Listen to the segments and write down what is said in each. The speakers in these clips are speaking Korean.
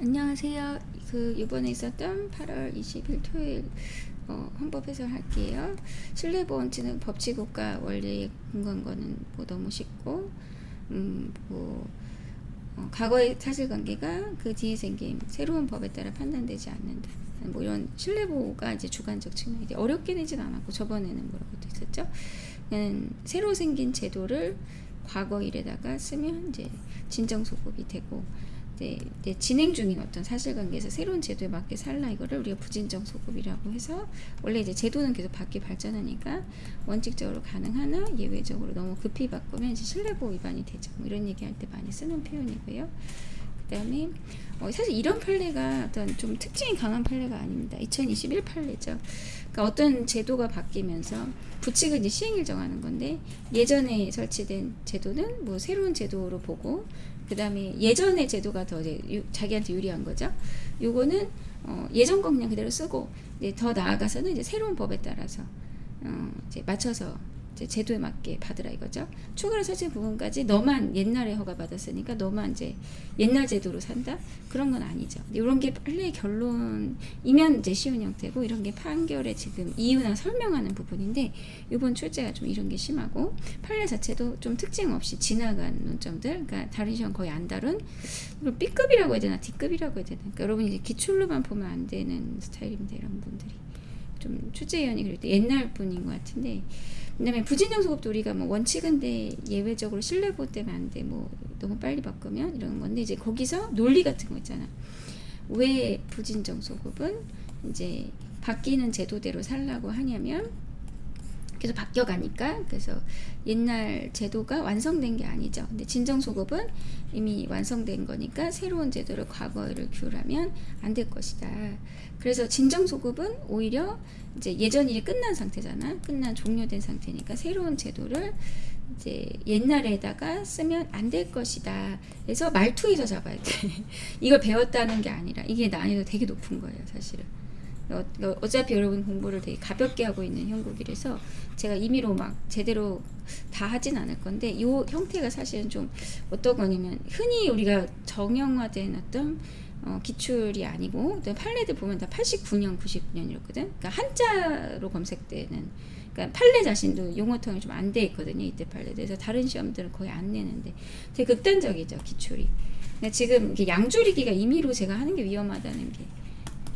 안녕하세요. 이번에 있었던 8월 20일 토요일 헌법 해설할게요. 신뢰보험증은 법치국가 원리에 근거한 거는 뭐 너무 쉽고, 과거의 사실관계가 그 뒤에 생긴 새로운 법에 따라 판단되지 않는다. 뭐 이런 신뢰보호가 이제 주관적 측면이 어렵게 되진 않았고, 저번에는 뭐라고도 있었죠. 새로 생긴 제도를 과거 일에다가 쓰면 이제 진정소급이 되고, 이제 진행 중인 어떤 사실관계에서 새로운 제도에 맞게 살라, 이거를 우리가 부진정 소급이라고 해서, 원래 이제 제도는 계속 바뀌 발전하니까 원칙적으로 가능하나 예외적으로 너무 급히 바꾸면 이제 신뢰보호 위반이 되죠. 뭐 이런 얘기할 때 많이 쓰는 표현이고요. 그다음에 사실 이런 판례가 어떤 좀 특징이 강한 판례가 아닙니다. 2021 판례죠. 그러니까 어떤 제도가 바뀌면서 부칙을 이제 시행일 정하는 건데, 예전에 설치된 제도는 뭐 새로운 제도로 보고, 그 다음에 예전의 제도가 더 이제 자기한테 유리한 거죠. 요거는 예전 거 그냥 그대로 쓰고, 이제 더 나아가서는 이제 새로운 법에 따라서 이제 맞춰서 이제 제도에 맞게 받으라 이거죠. 추가로 설치된 부분까지 너만 옛날에 허가 받았으니까 너만 이제 옛날 제도로 산다, 그런 건 아니죠. 이런 게 판례의 결론이면 이제 쉬운 형태고, 이런 게 판결의 지금 이유나 설명하는 부분인데, 이번 출제가 좀 이런 게 심하고, 판례 자체도 좀 특징 없이 지나간 논점들, 그러니까 다른 시험 거의 안 다룬, 이걸 B급이라고 해야 되나 D급이라고 해야 되나, 그러니까 여러분이 이제 기출로만 보면 안 되는 스타일입니다. 이런 분들이 좀 출제위원이 그럴 때 옛날 분인 것 같은데, 그다음에 부진정 소급도 우리가 뭐 원칙인데 예외적으로 신뢰보호 때문에 안 돼, 뭐 너무 빨리 바꾸면 이런 건데, 이제 거기서 논리 같은 거 있잖아. 왜 부진정 소급은 이제 바뀌는 제도대로 살라고 하냐면, 계속 바뀌어가니까, 그래서 옛날 제도가 완성된 게 아니죠. 근데 진정소급은 이미 완성된 거니까 새로운 제도를 과거를 규율하면 안 될 것이다. 그래서 진정소급은 오히려 이제 예전 일이 끝난 상태잖아. 끝난 종료된 상태니까 새로운 제도를 이제 옛날에다가 쓰면 안 될 것이다. 그래서 말투에서 잡아야 돼. 이걸 배웠다는 게 아니라, 이게 난이도 되게 높은 거예요, 사실은. 어차피 여러분 공부를 되게 가볍게 하고 있는 형국이라서 제가 임의로 막 제대로 다 하진 않을 건데, 이 형태가 사실은 좀 어떤 거냐면, 흔히 우리가 정형화된 어떤 기출이 아니고, 판례들 보면 다 89년, 99년 이렇거든. 그러니까 한자로 검색되는, 그러니까 판례 자신도 용어통이 좀 안 돼 있거든요, 이때 판례. 그래서 다른 시험들은 거의 안 내는데 되게 극단적이죠, 기출이. 지금 양줄이기가 임의로 제가 하는 게 위험하다는 게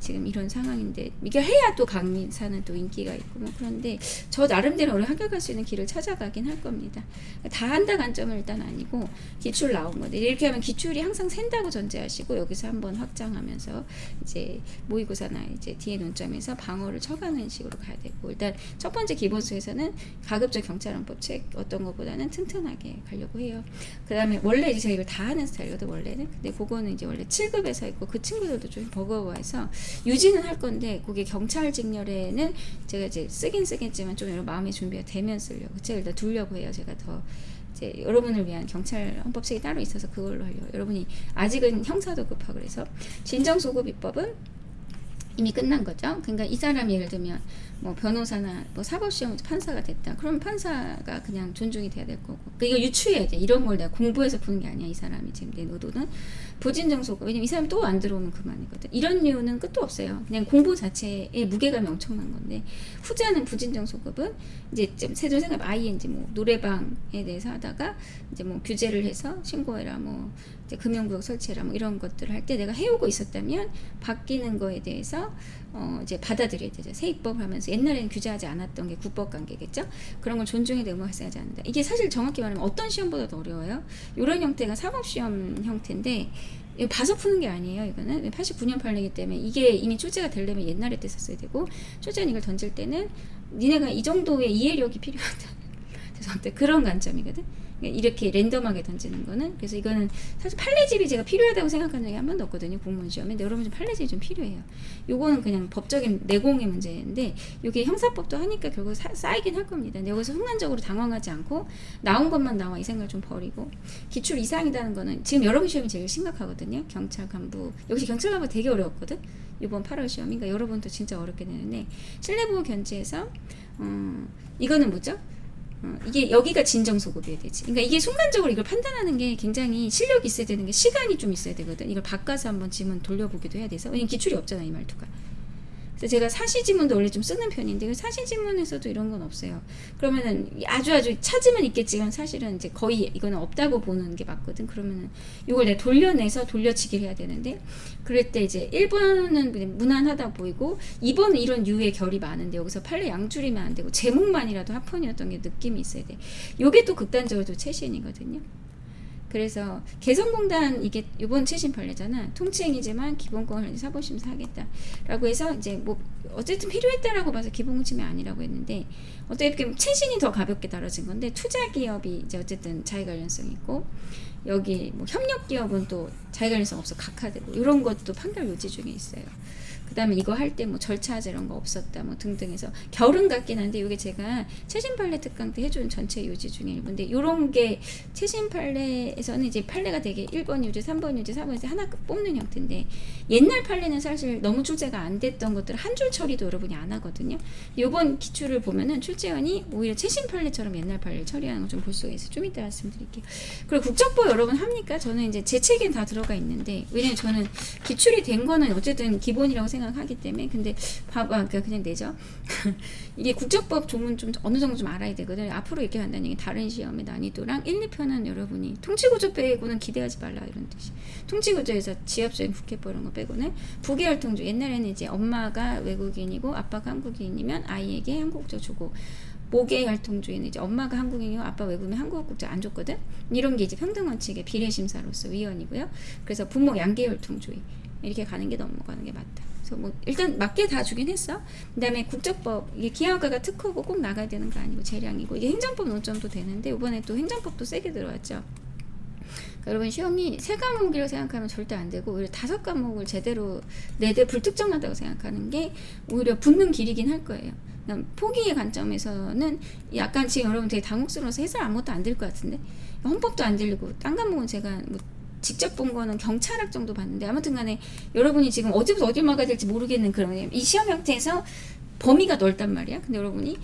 지금 이런 상황인데, 이게 해야 또 강의사는 또 인기가 있고 뭐, 그런데 저 나름대로 오늘 합격할 수 있는 길을 찾아가긴 할 겁니다. 다 한다 관점은 일단 아니고 기출 나온 건데, 이렇게 하면 기출이 항상 샌다고 전제하시고, 여기서 한번 확장하면서 이제 모의고사나 이제 뒤에 논점에서 방어를 쳐가는 식으로 가야 되고, 일단 첫 번째 기본수에서는 가급적 경찰헌법 책 어떤 것보다는 튼튼하게 가려고 해요. 그 다음에 원래 이제 제가 이걸 다 하는 스타일이거든, 원래는. 근데 그거는 이제 원래 7급에서 있고, 그 친구들도 좀 버거워해서 유지는 할 건데, 그게 경찰 직렬에는 제가 이제 쓰겠지만 좀 여러 마음의 준비가 되면 쓰려고, 제가 일단 두려고 해요. 제가 더 이제 여러분을 위한 경찰 헌법책이 따로 있어서 그걸로 하려고. 여러분이 아직은 형사도 급하고, 그래서 진정소급 입법은 이미 끝난 거죠. 그러니까 이 사람이 예를 들면 뭐 변호사나 뭐 사법시험 판사가 됐다. 그러면 판사가 그냥 존중이 돼야 될 거고. 그러니까 이거 유추해야 돼. 이런 걸 내가 공부해서 푸는 게 아니야. 이 사람이 지금 내 노도는 부진정소급. 왜냐면 이 사람이 또 안 들어오면 그만이거든. 이런 이유는 끝도 없어요. 그냥 공부 자체에 무게감이 엄청난 건데, 후자는 부진정소급은 이제 좀 세조 생각 ING 뭐 노래방에 대해서 하다가 이제 뭐 규제를 해서 신고해라, 뭐 이제 금연구역 설치해라, 뭐 이런 것들을 할 때 내가 해오고 있었다면 바뀌는 거에 대해서 이제 받아들여야 되죠. 새 입법을 하면서 옛날에는 규제하지 않았던 게 국법관계겠죠. 그런 걸 존중의 의무가 발생하지 않는다. 이게 사실 정확히 말하면 어떤 시험보다 더 어려워요. 이런 형태가 사법시험 형태인데, 봐서 푸는 게 아니에요. 이거는 89년 판례이기 때문에 이게 이미 출제가 되려면 옛날에 때 썼어야 되고, 출제는 이걸 던질 때는 니네가 이 정도의 이해력이 필요하다. 죄송합니다. 그런 관점이거든. 이렇게 랜덤하게 던지는 거는. 그래서 이거는 사실 판례집이 제가 필요하다고 생각한 적이 한 번도 없거든요, 공무원 시험에. 근데 여러분 좀 판례집이 좀 필요해요. 요거는 그냥 법적인 내공의 문제인데, 이게 형사법도 하니까 결국 쌓이긴 할 겁니다. 근데 여기서 순간적으로 당황하지 않고 나온 것만 나와 이 생각을 좀 버리고, 기출 이상이라는 거는 지금 여러분 시험이 제일 심각하거든요. 경찰 간부, 역시 경찰 간부 되게 어려웠거든, 이번 8월 시험이. 그러니까 여러분도 진짜 어렵게 되는데, 신뢰보호 견지에서 이거는 뭐죠? 이게 여기가 진정소급이어야 되지. 그러니까 이게 순간적으로 이걸 판단하는 게 굉장히 실력이 있어야 되는 게 시간이 좀 있어야 되거든. 이걸 바꿔서 한번 지문 돌려보기도 해야 돼서. 왜냐면 기출이 없잖아, 이 말투가. 그래서 제가 사시지문도 원래 좀 쓰는 편인데 사시지문에서도 이런 건 없어요. 그러면은 아주 찾으면 있겠지만 사실은 이제 거의 이거는 없다고 보는 게 맞거든. 그러면은 이걸 내가 돌려내서 돌려치기를 해야 되는데 그럴 때 이제 1번은 무난하다 보이고 2번은 이런 류의 결이 많은데 여기서 판례 양줄이면 안 되고 제목만이라도 합헌이었던 게 느낌이 있어야 돼. 요게 또 극단적으로 또 최신이거든요. 그래서 개성공단 이게 이번 최신 판례잖아. 통치행위지만 기본권을 사법심사 하겠다라고 해서 이제 뭐 어쨌든 필요했다라고 봐서 기본침해 아니라고 했는데 어떻게 최신이 더 가볍게 다뤄진 건데 투자기업이 이제 어쨌든 자기관련성 있고 여기 뭐 협력기업은 또 자기관련성 없어 각하되고 이런 것도 판결 요지 중에 있어요. 그 다음에 이거 할 때 뭐 절차제 이런 거 없었다 뭐 등등해서 결은 같긴 한데 이게 제가 최신 판례 특강 때 해준 전체 요지 중에 일부인데 요런 게 최신 판례에서는 이제 판례가 되게 1번 요지, 3번 요지, 4번 요지 하나 뽑는 형태인데 옛날 판례는 사실 너무 출제가 안 됐던 것들 한 줄 처리도 여러분이 안 하거든요. 요번 기출을 보면은 출제원이 오히려 최신 판례처럼 옛날 판례를 처리하는 거 좀 볼 수가 있어요. 좀 이따 말씀드릴게요. 그리고 국적법 여러분 합니까? 저는 이제 제 책엔 다 들어가 있는데 왜냐면 저는 기출이 된 거는 어쨌든 기본이라고 생각하기 때문에 근데 봐봐 그냥 내죠. 이게 국적법 조문 좀 어느 정도 좀 알아야 되거든. 앞으로 이렇게 간다는 얘기 다른 시험의 난이도랑 1, 2편은 여러분이 통치구조 빼고는 기대하지 말라 이런 뜻이. 통치구조에서 지역적인 국회법 이런 거 빼고는 부계혈통조 옛날에는 이제 엄마가 외국인이고 아빠가 한국인이면 아이에게 한국국적 주고 모계혈통주의는 이제 엄마가 한국인이고 아빠 외국인이면 한국국적 안 줬거든. 이런 게 이제 평등원칙의 비례심사로서 위헌이고요. 그래서 부모 양계혈통주의 이렇게 가는 게 넘어가는 게 맞다. 그래서 뭐 일단 맞게 다 주긴 했어. 그다음에 국적법 이게 기하학과가 특허고 꼭 나가야 되는 거 아니고 재량이고 이게 행정법 논점도 되는데 이번에 또 행정법도 세게 들어왔죠. 그러니까 여러분 시험이 3과목이라고 생각하면 절대 안 되고 오히려 5과목을 제대로 내대 불특정하다고 생각하는 게 오히려 붙는 길이긴 할 거예요. 포기의 관점에서는 약간 지금 여러분 되게 당혹스러워서 해설 아무것도 안 될 것 같은데 헌법도 안 들리고 딴 과목은 제가 뭐 직접 본 거는 경찰학 정도 봤는데 아무튼 간에 여러분이 지금 어디부터 어딜 막아야 될지 모르겠는 그런 이 시험 형태에서 범위가 넓단 말이야. 근데 여러분이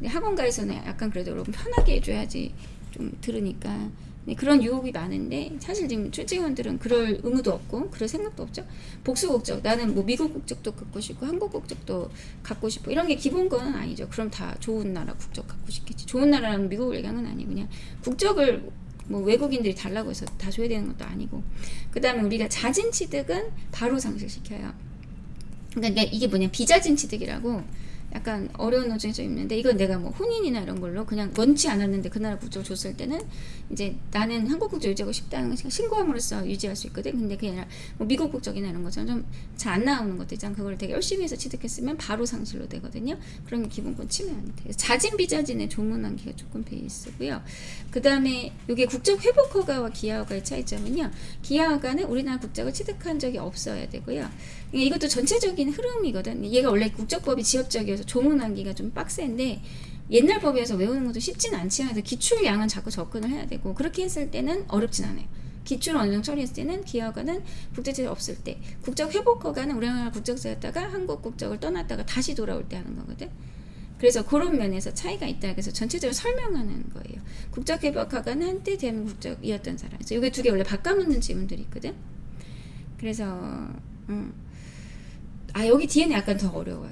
학원가에서는 약간 그래도 여러분 편하게 해줘야지 좀 들으니까 그런 유혹이 많은데 사실 지금 출제위원들은 그럴 의무도 없고 그럴 생각도 없죠. 복수 국적 나는 뭐 미국 국적도 갖고 싶고 한국 국적도 갖고 싶고 이런 게 기본 거는 아니죠. 그럼 다 좋은 나라 국적 갖고 싶겠지. 좋은 나라라는 미국을 얘기하는 건 아니고 그냥 국적을 뭐 외국인들이 달라고 해서 다 줘야 되는 것도 아니고 그 다음에 우리가 자진 취득은 바로 상실시켜요. 그러니까 이게 뭐냐 비자진 취득이라고 약간 어려운 노정이 좀 있는데 이건 내가 뭐 혼인이나 이런 걸로 그냥 원치 않았는데 그 나라 국적을 줬을 때는 이제 나는 한국 국적 유지하고 싶다는 신고함으로써 유지할 수 있거든. 근데 그게 아니라 뭐 미국 국적이나 이런 것처럼 좀 잘 안 나오는 것들 있잖아. 그걸 되게 열심히 해서 취득했으면 바로 상실로 되거든요. 그런 게 기본권 침해 안 돼요. 자진 비자진의 조문한기가 조금 베이스고요. 그 다음에 이게 국적 회복 허가와 기하 허가의 차이점은요. 기하 허가는 우리나라 국적을 취득한 적이 없어야 되고요. 이것도 전체적인 흐름이거든. 얘가 원래 국적법이 지역적이어서 조문하기가 좀 빡센데 옛날 법이어서 외우는 것도 쉽진 않지만 그래서 기출 양은 자꾸 접근을 해야 되고 그렇게 했을 때는 어렵진 않아요. 기출을 어느 정도 처리했을 때는 기하허가는 국적자가 없을 때 국적 회복 허가는 우리나라 국적자였다가 한국 국적을 떠났다가 다시 돌아올 때 하는 거거든. 그래서 그런 면에서 차이가 있다. 그래서 전체적으로 설명하는 거예요. 국적 회복 허가는 한때 대한민국 국적이었던 사람. 그래서 이게 두 개 원래 바꿔놓는 지문들이 있거든. 그래서 여기 뒤에는 약간 더 어려워요.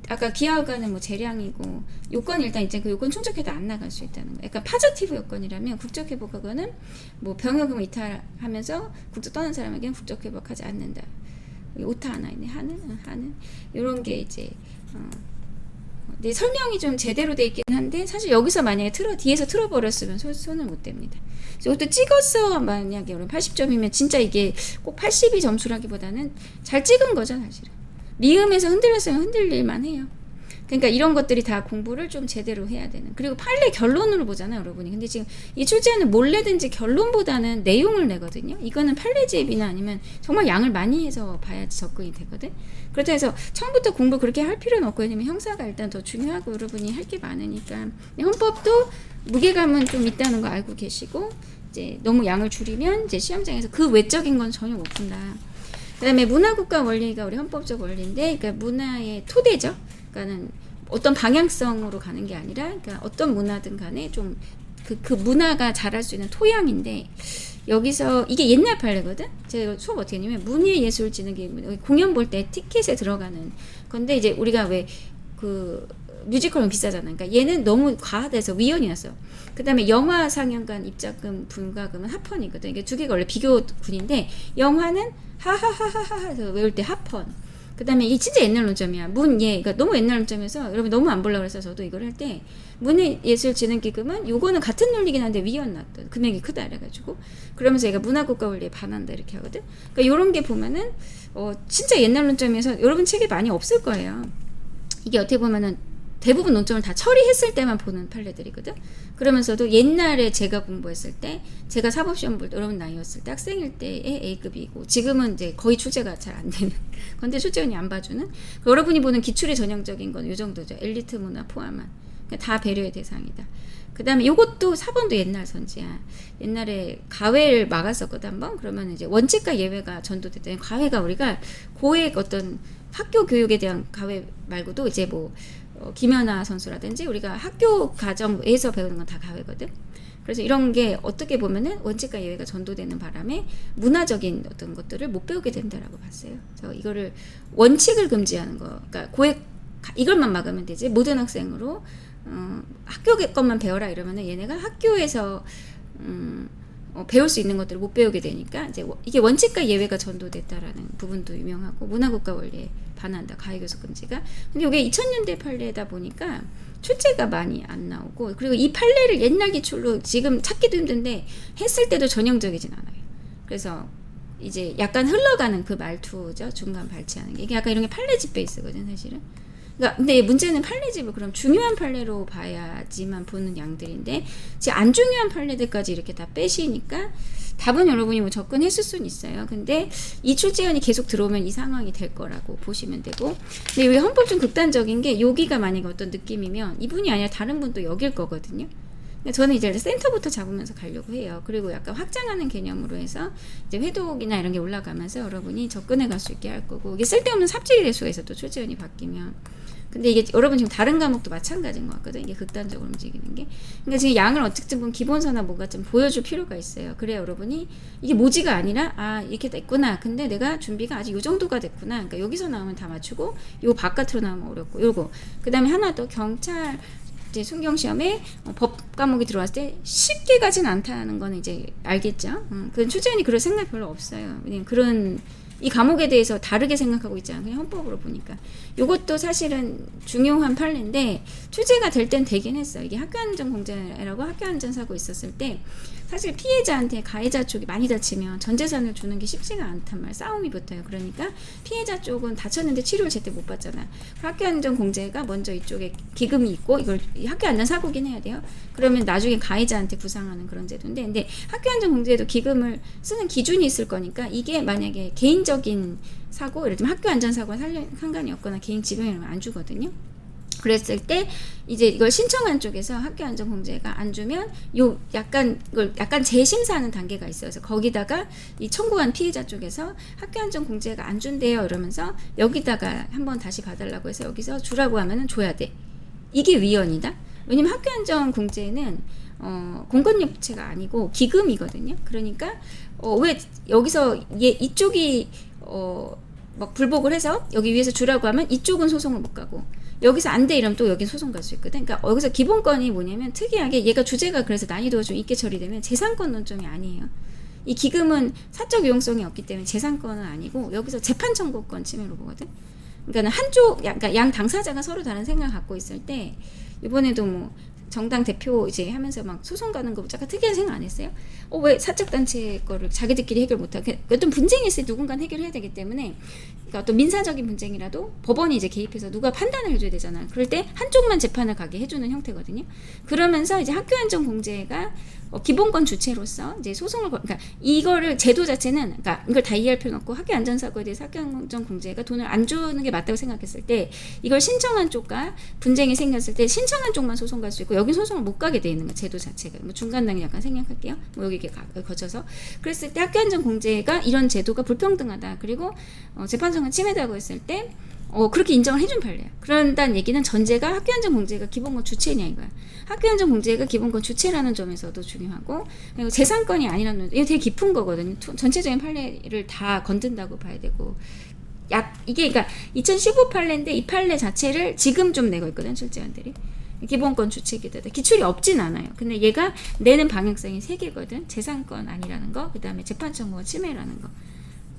아까 기하허가는 뭐 재량이고 요건 일단 이제 그 요건 충족해도 안 나갈 수 있다는 거. 약간 파저티브 요건이라면 국적회복허가는 뭐 병역을 이탈하면서 국적 떠난 사람에게는 국적회복하지 않는다. 오타 하나 있네. 하는 요런 게 이제 네, 설명이 좀 제대로 돼 있긴 한데 사실 여기서 만약에 뒤에서 틀어버렸으면 손을 못 댑니다. 이것도 찍었어 만약에 여러분 80점이면 진짜 이게 꼭 80이 점수라기보다는 잘 찍은 거죠 사실은. 미음에서 흔들렸으면 흔들릴만 해요. 그러니까 이런 것들이 다 공부를 좀 제대로 해야 되는. 그리고 판례 결론으로 보잖아요 여러분이. 근데 지금 이 출제는 몰래든지 결론보다는 내용을 내거든요. 이거는 판례집이나 아니면 정말 양을 많이 해서 봐야지 접근이 되거든. 그렇다 해서 처음부터 공부 그렇게 할 필요는 없고 왜냐면 형사가 일단 더 중요하고 여러분이 할 게 많으니까. 헌법도 무게감은 좀 있다는 거 알고 계시고 이제 너무 양을 줄이면 이제 시험장에서 그 외적인 건 전혀 못 푼다. 그 다음에 문화국가 원리가 우리 헌법적 원리인데 그러니까 문화의 토대죠. 그러니까는 어떤 방향성으로 가는 게 아니라 그러니까 어떤 문화든 간에 좀 그 문화가 자랄 수 있는 토양인데 여기서 이게 옛날 판례거든. 제가 수업 어떻게 했냐면 문예예술진흥기금 공연 볼 때 티켓에 들어가는 건데 이제 우리가 왜 그 뮤지컬은 비싸잖아. 그러니까 얘는 너무 과하돼서 위헌이었어. 그다음에 영화 상영관 입장금 분가금은 합헌이거든. 이게 두 개가 원래 비교군인데 영화는 하하하하하 외울 때 합헌. 그다음에 이 진짜 옛날 논점이야. 문예. 그러니까 너무 옛날 논점에서 여러분 너무 안 보려고 그래서 저도 이걸 할 때 문예예술진흥기금은 요거는 같은 논리긴 한데 위헌 났던 금액이 크다 이래가지고 그러면서 얘가 문화국가원리에 반한다 이렇게 하거든. 그러니까 요런 게 보면은 진짜 옛날 논점에서 여러분 책에 많이 없을 거예요. 이게 어떻게 보면은 대부분 논점을 다 처리했을 때만 보는 판례들이거든. 그러면서도 옛날에 제가 공부했을 때 제가 사법시험 볼 때 여러분 나이였을 때 학생일 때의 A급이고 지금은 이제 거의 출제가 잘 안 되는 건데 출제원이 안 봐주는 여러분이 보는 기출의 전형적인 건 요 정도죠. 엘리트 문화 포함한 그러니까 다 배려의 대상이다. 그 다음에 요것도 사본도 옛날 선지야. 옛날에 가회를 막았었거든 한번. 그러면 이제 원칙과 예외가 전도됐더니 가회가 우리가 고액 어떤 학교 교육에 대한 가회 말고도 이제 뭐 김연아 선수라든지 우리가 학교 과정에서 배우는 건 다 가외거든. 그래서 이런 게 어떻게 보면은 원칙과 예외가 전도되는 바람에 문화적인 어떤 것들을 못 배우게 된다라고 봤어요. 그래서 이거를 원칙을 금지하는 거, 그러니까 고액 이걸만 막으면 되지. 모든 학생으로 학교 것만 배워라 이러면은 얘네가 학교에서 배울 수 있는 것들을 못 배우게 되니까 이제 이게 원칙과 예외가 전도됐다라는 부분도 유명하고 문화국가 원리에 반한다 가해교섭 금지가. 근데 이게 2000년대 판례다 보니까 출제가 많이 안 나오고 그리고 이 판례를 옛날 기출로 지금 찾기도 힘든데 했을 때도 전형적이진 않아요. 그래서 이제 약간 흘러가는 그 말투죠. 중간 발치하는 게 이게 약간 이런 게 판례집 베이스거든 사실은. 그러니까 근데 문제는 판례집을 그럼 중요한 판례로 봐야지만 보는 양들인데 지금 안 중요한 판례들까지 이렇게 다 빼시니까 답은 여러분이 뭐 접근했을 수는 있어요. 근데 이 출제안이 계속 들어오면 이 상황이 될 거라고 보시면 되고 근데 여기 헌법 좀 극단적인 게 여기가 만약에 어떤 느낌이면 이분이 아니라 다른 분도 여길 거거든요. 저는 이제 센터부터 잡으면서 가려고 해요. 그리고 약간 확장하는 개념으로 해서 이제 회독이나 이런 게 올라가면서 여러분이 접근해 갈 수 있게 할 거고 이게 쓸데없는 삽질이 될 수가 있어 또 출제원이 바뀌면. 근데 이게 여러분 지금 다른 과목도 마찬가지인 것 같거든. 이게 극단적으로 움직이는 게. 그러니까 지금 양을 어쨌든 보면 기본서나 뭔가 좀 보여줄 필요가 있어요. 그래야 여러분이 이게 모지가 아니라 아 이렇게 됐구나. 근데 내가 준비가 아직 이 정도가 됐구나. 그러니까 여기서 나오면 다 맞추고 이거 바깥으로 나오면 어렵고 요거. 그다음에 하나 더 경찰 이제 순경시험에 법 과목이 들어왔을 때 쉽게 가진 않다는 건 이제 알겠죠. 그건 출제원이 그럴 생각 별로 없어요. 왜냐면 그런 이 과목에 대해서 다르게 생각하고 있잖아. 그냥 헌법으로 보니까. 요것도 사실은 중요한 판례인데 출제가 될 땐 되긴 했어. 이게 학교안전공제라고 학교안전사고 있었을 때 사실 피해자한테 가해자 쪽이 많이 다치면 전 재산을 주는 게 쉽지가 않단 말이야. 싸움이 붙어요. 그러니까 피해자 쪽은 다쳤는데 치료를 제때 못 받잖아. 학교안전공제가 먼저 이쪽에 기금이 있고 이걸 학교안전사고긴 해야 돼요. 그러면 나중에 가해자한테 구상하는 그런 제도인데 근데 학교안전공제에도 기금을 쓰는 기준이 있을 거니까 이게 만약에 개인적인 사고 예를 들면 학교안전사고와 상관이 없거나 개인 질병이라면 안 주거든요. 그랬을 때 이제 이걸 신청한 쪽에서 학교안전공제가 안 주면 요 약간 이걸 약간 재심사하는 단계가 있어서 거기다가 이 청구한 피해자 쪽에서 학교안전공제가 안 준대요 이러면서 여기다가 한번 다시 봐달라고 해서 여기서 주라고 하면은 줘야 돼. 이게 위헌이다. 왜냐면 학교안전공제는 공권력체가 아니고 기금이거든요. 그러니까 왜 여기서 이쪽이 막 불복을 해서 여기 위에서 주라고 하면 이쪽은 소송을 못 가고 여기서 안 돼 이러면 또 여긴 소송 갈 수 있거든. 그러니까 여기서 기본권이 뭐냐면 특이하게 얘가 주제가 그래서 난이도가 좀 있게 처리되면 재산권 논점이 아니에요. 이 기금은 사적 유용성이 없기 때문에 재산권은 아니고 여기서 재판 청구권 침해로 보거든. 그러니까 한쪽 그러니까 양 당사자가 서로 다른 생각을 갖고 있을 때 이번에도 뭐 정당 대표 이제 하면서 막 소송 가는 거 약간 특이한 생각 안 했어요? 왜 사적 단체 거를 자기들끼리 해결 못하고 어떤 분쟁이 있을 때 누군가 해결해야 되기 때문에 그러니까 어떤 민사적인 분쟁이라도 법원이 이제 개입해서 누가 판단을 해줘야 되잖아요. 그럴 때 한쪽만 재판을 가게 해주는 형태거든요. 그러면서 이제 학교안전공제가 기본권 주체로서 이제 소송을 그러니까 이거를 제도 자체는 그러니까 이걸 다 이해할 필요는 없고 학교안전사고에 대해서 학교안전공제가 돈을 안 주는 게 맞다고 생각했을 때 이걸 신청한 쪽과 분쟁이 생겼을 때 신청한 쪽만 소송 갈 수 있고 여기 소송을 못 가게 돼 있는 거 제도 자체가 뭐 중간 단계 약간 생략할게요. 뭐 여기 이렇게 거쳐서 그랬을 때 학교안전공제가 이런 제도가 불평등하다. 그리고 재판정은 침해다고 했을 때 그렇게 인정을 해준 판례야. 그런다는 얘기는 전제가 학교안전 공제가 기본권 주체냐 이거야. 학교안전 공제가 기본권 주체라는 점에서도 중요하고, 그리고 재산권이 아니라는, 이거 되게 깊은 거거든요. 전체적인 판례를 다 건든다고 봐야 되고, 이게 그러니까 2015 판례인데 이 판례 자체를 지금 좀 내고 있거든, 출제원들이. 기본권 주체기다. 기출이 없진 않아요. 근데 얘가 내는 방향성이 3개거든. 재산권 아니라는 거, 그 다음에 재판 청구가 침해라는 거.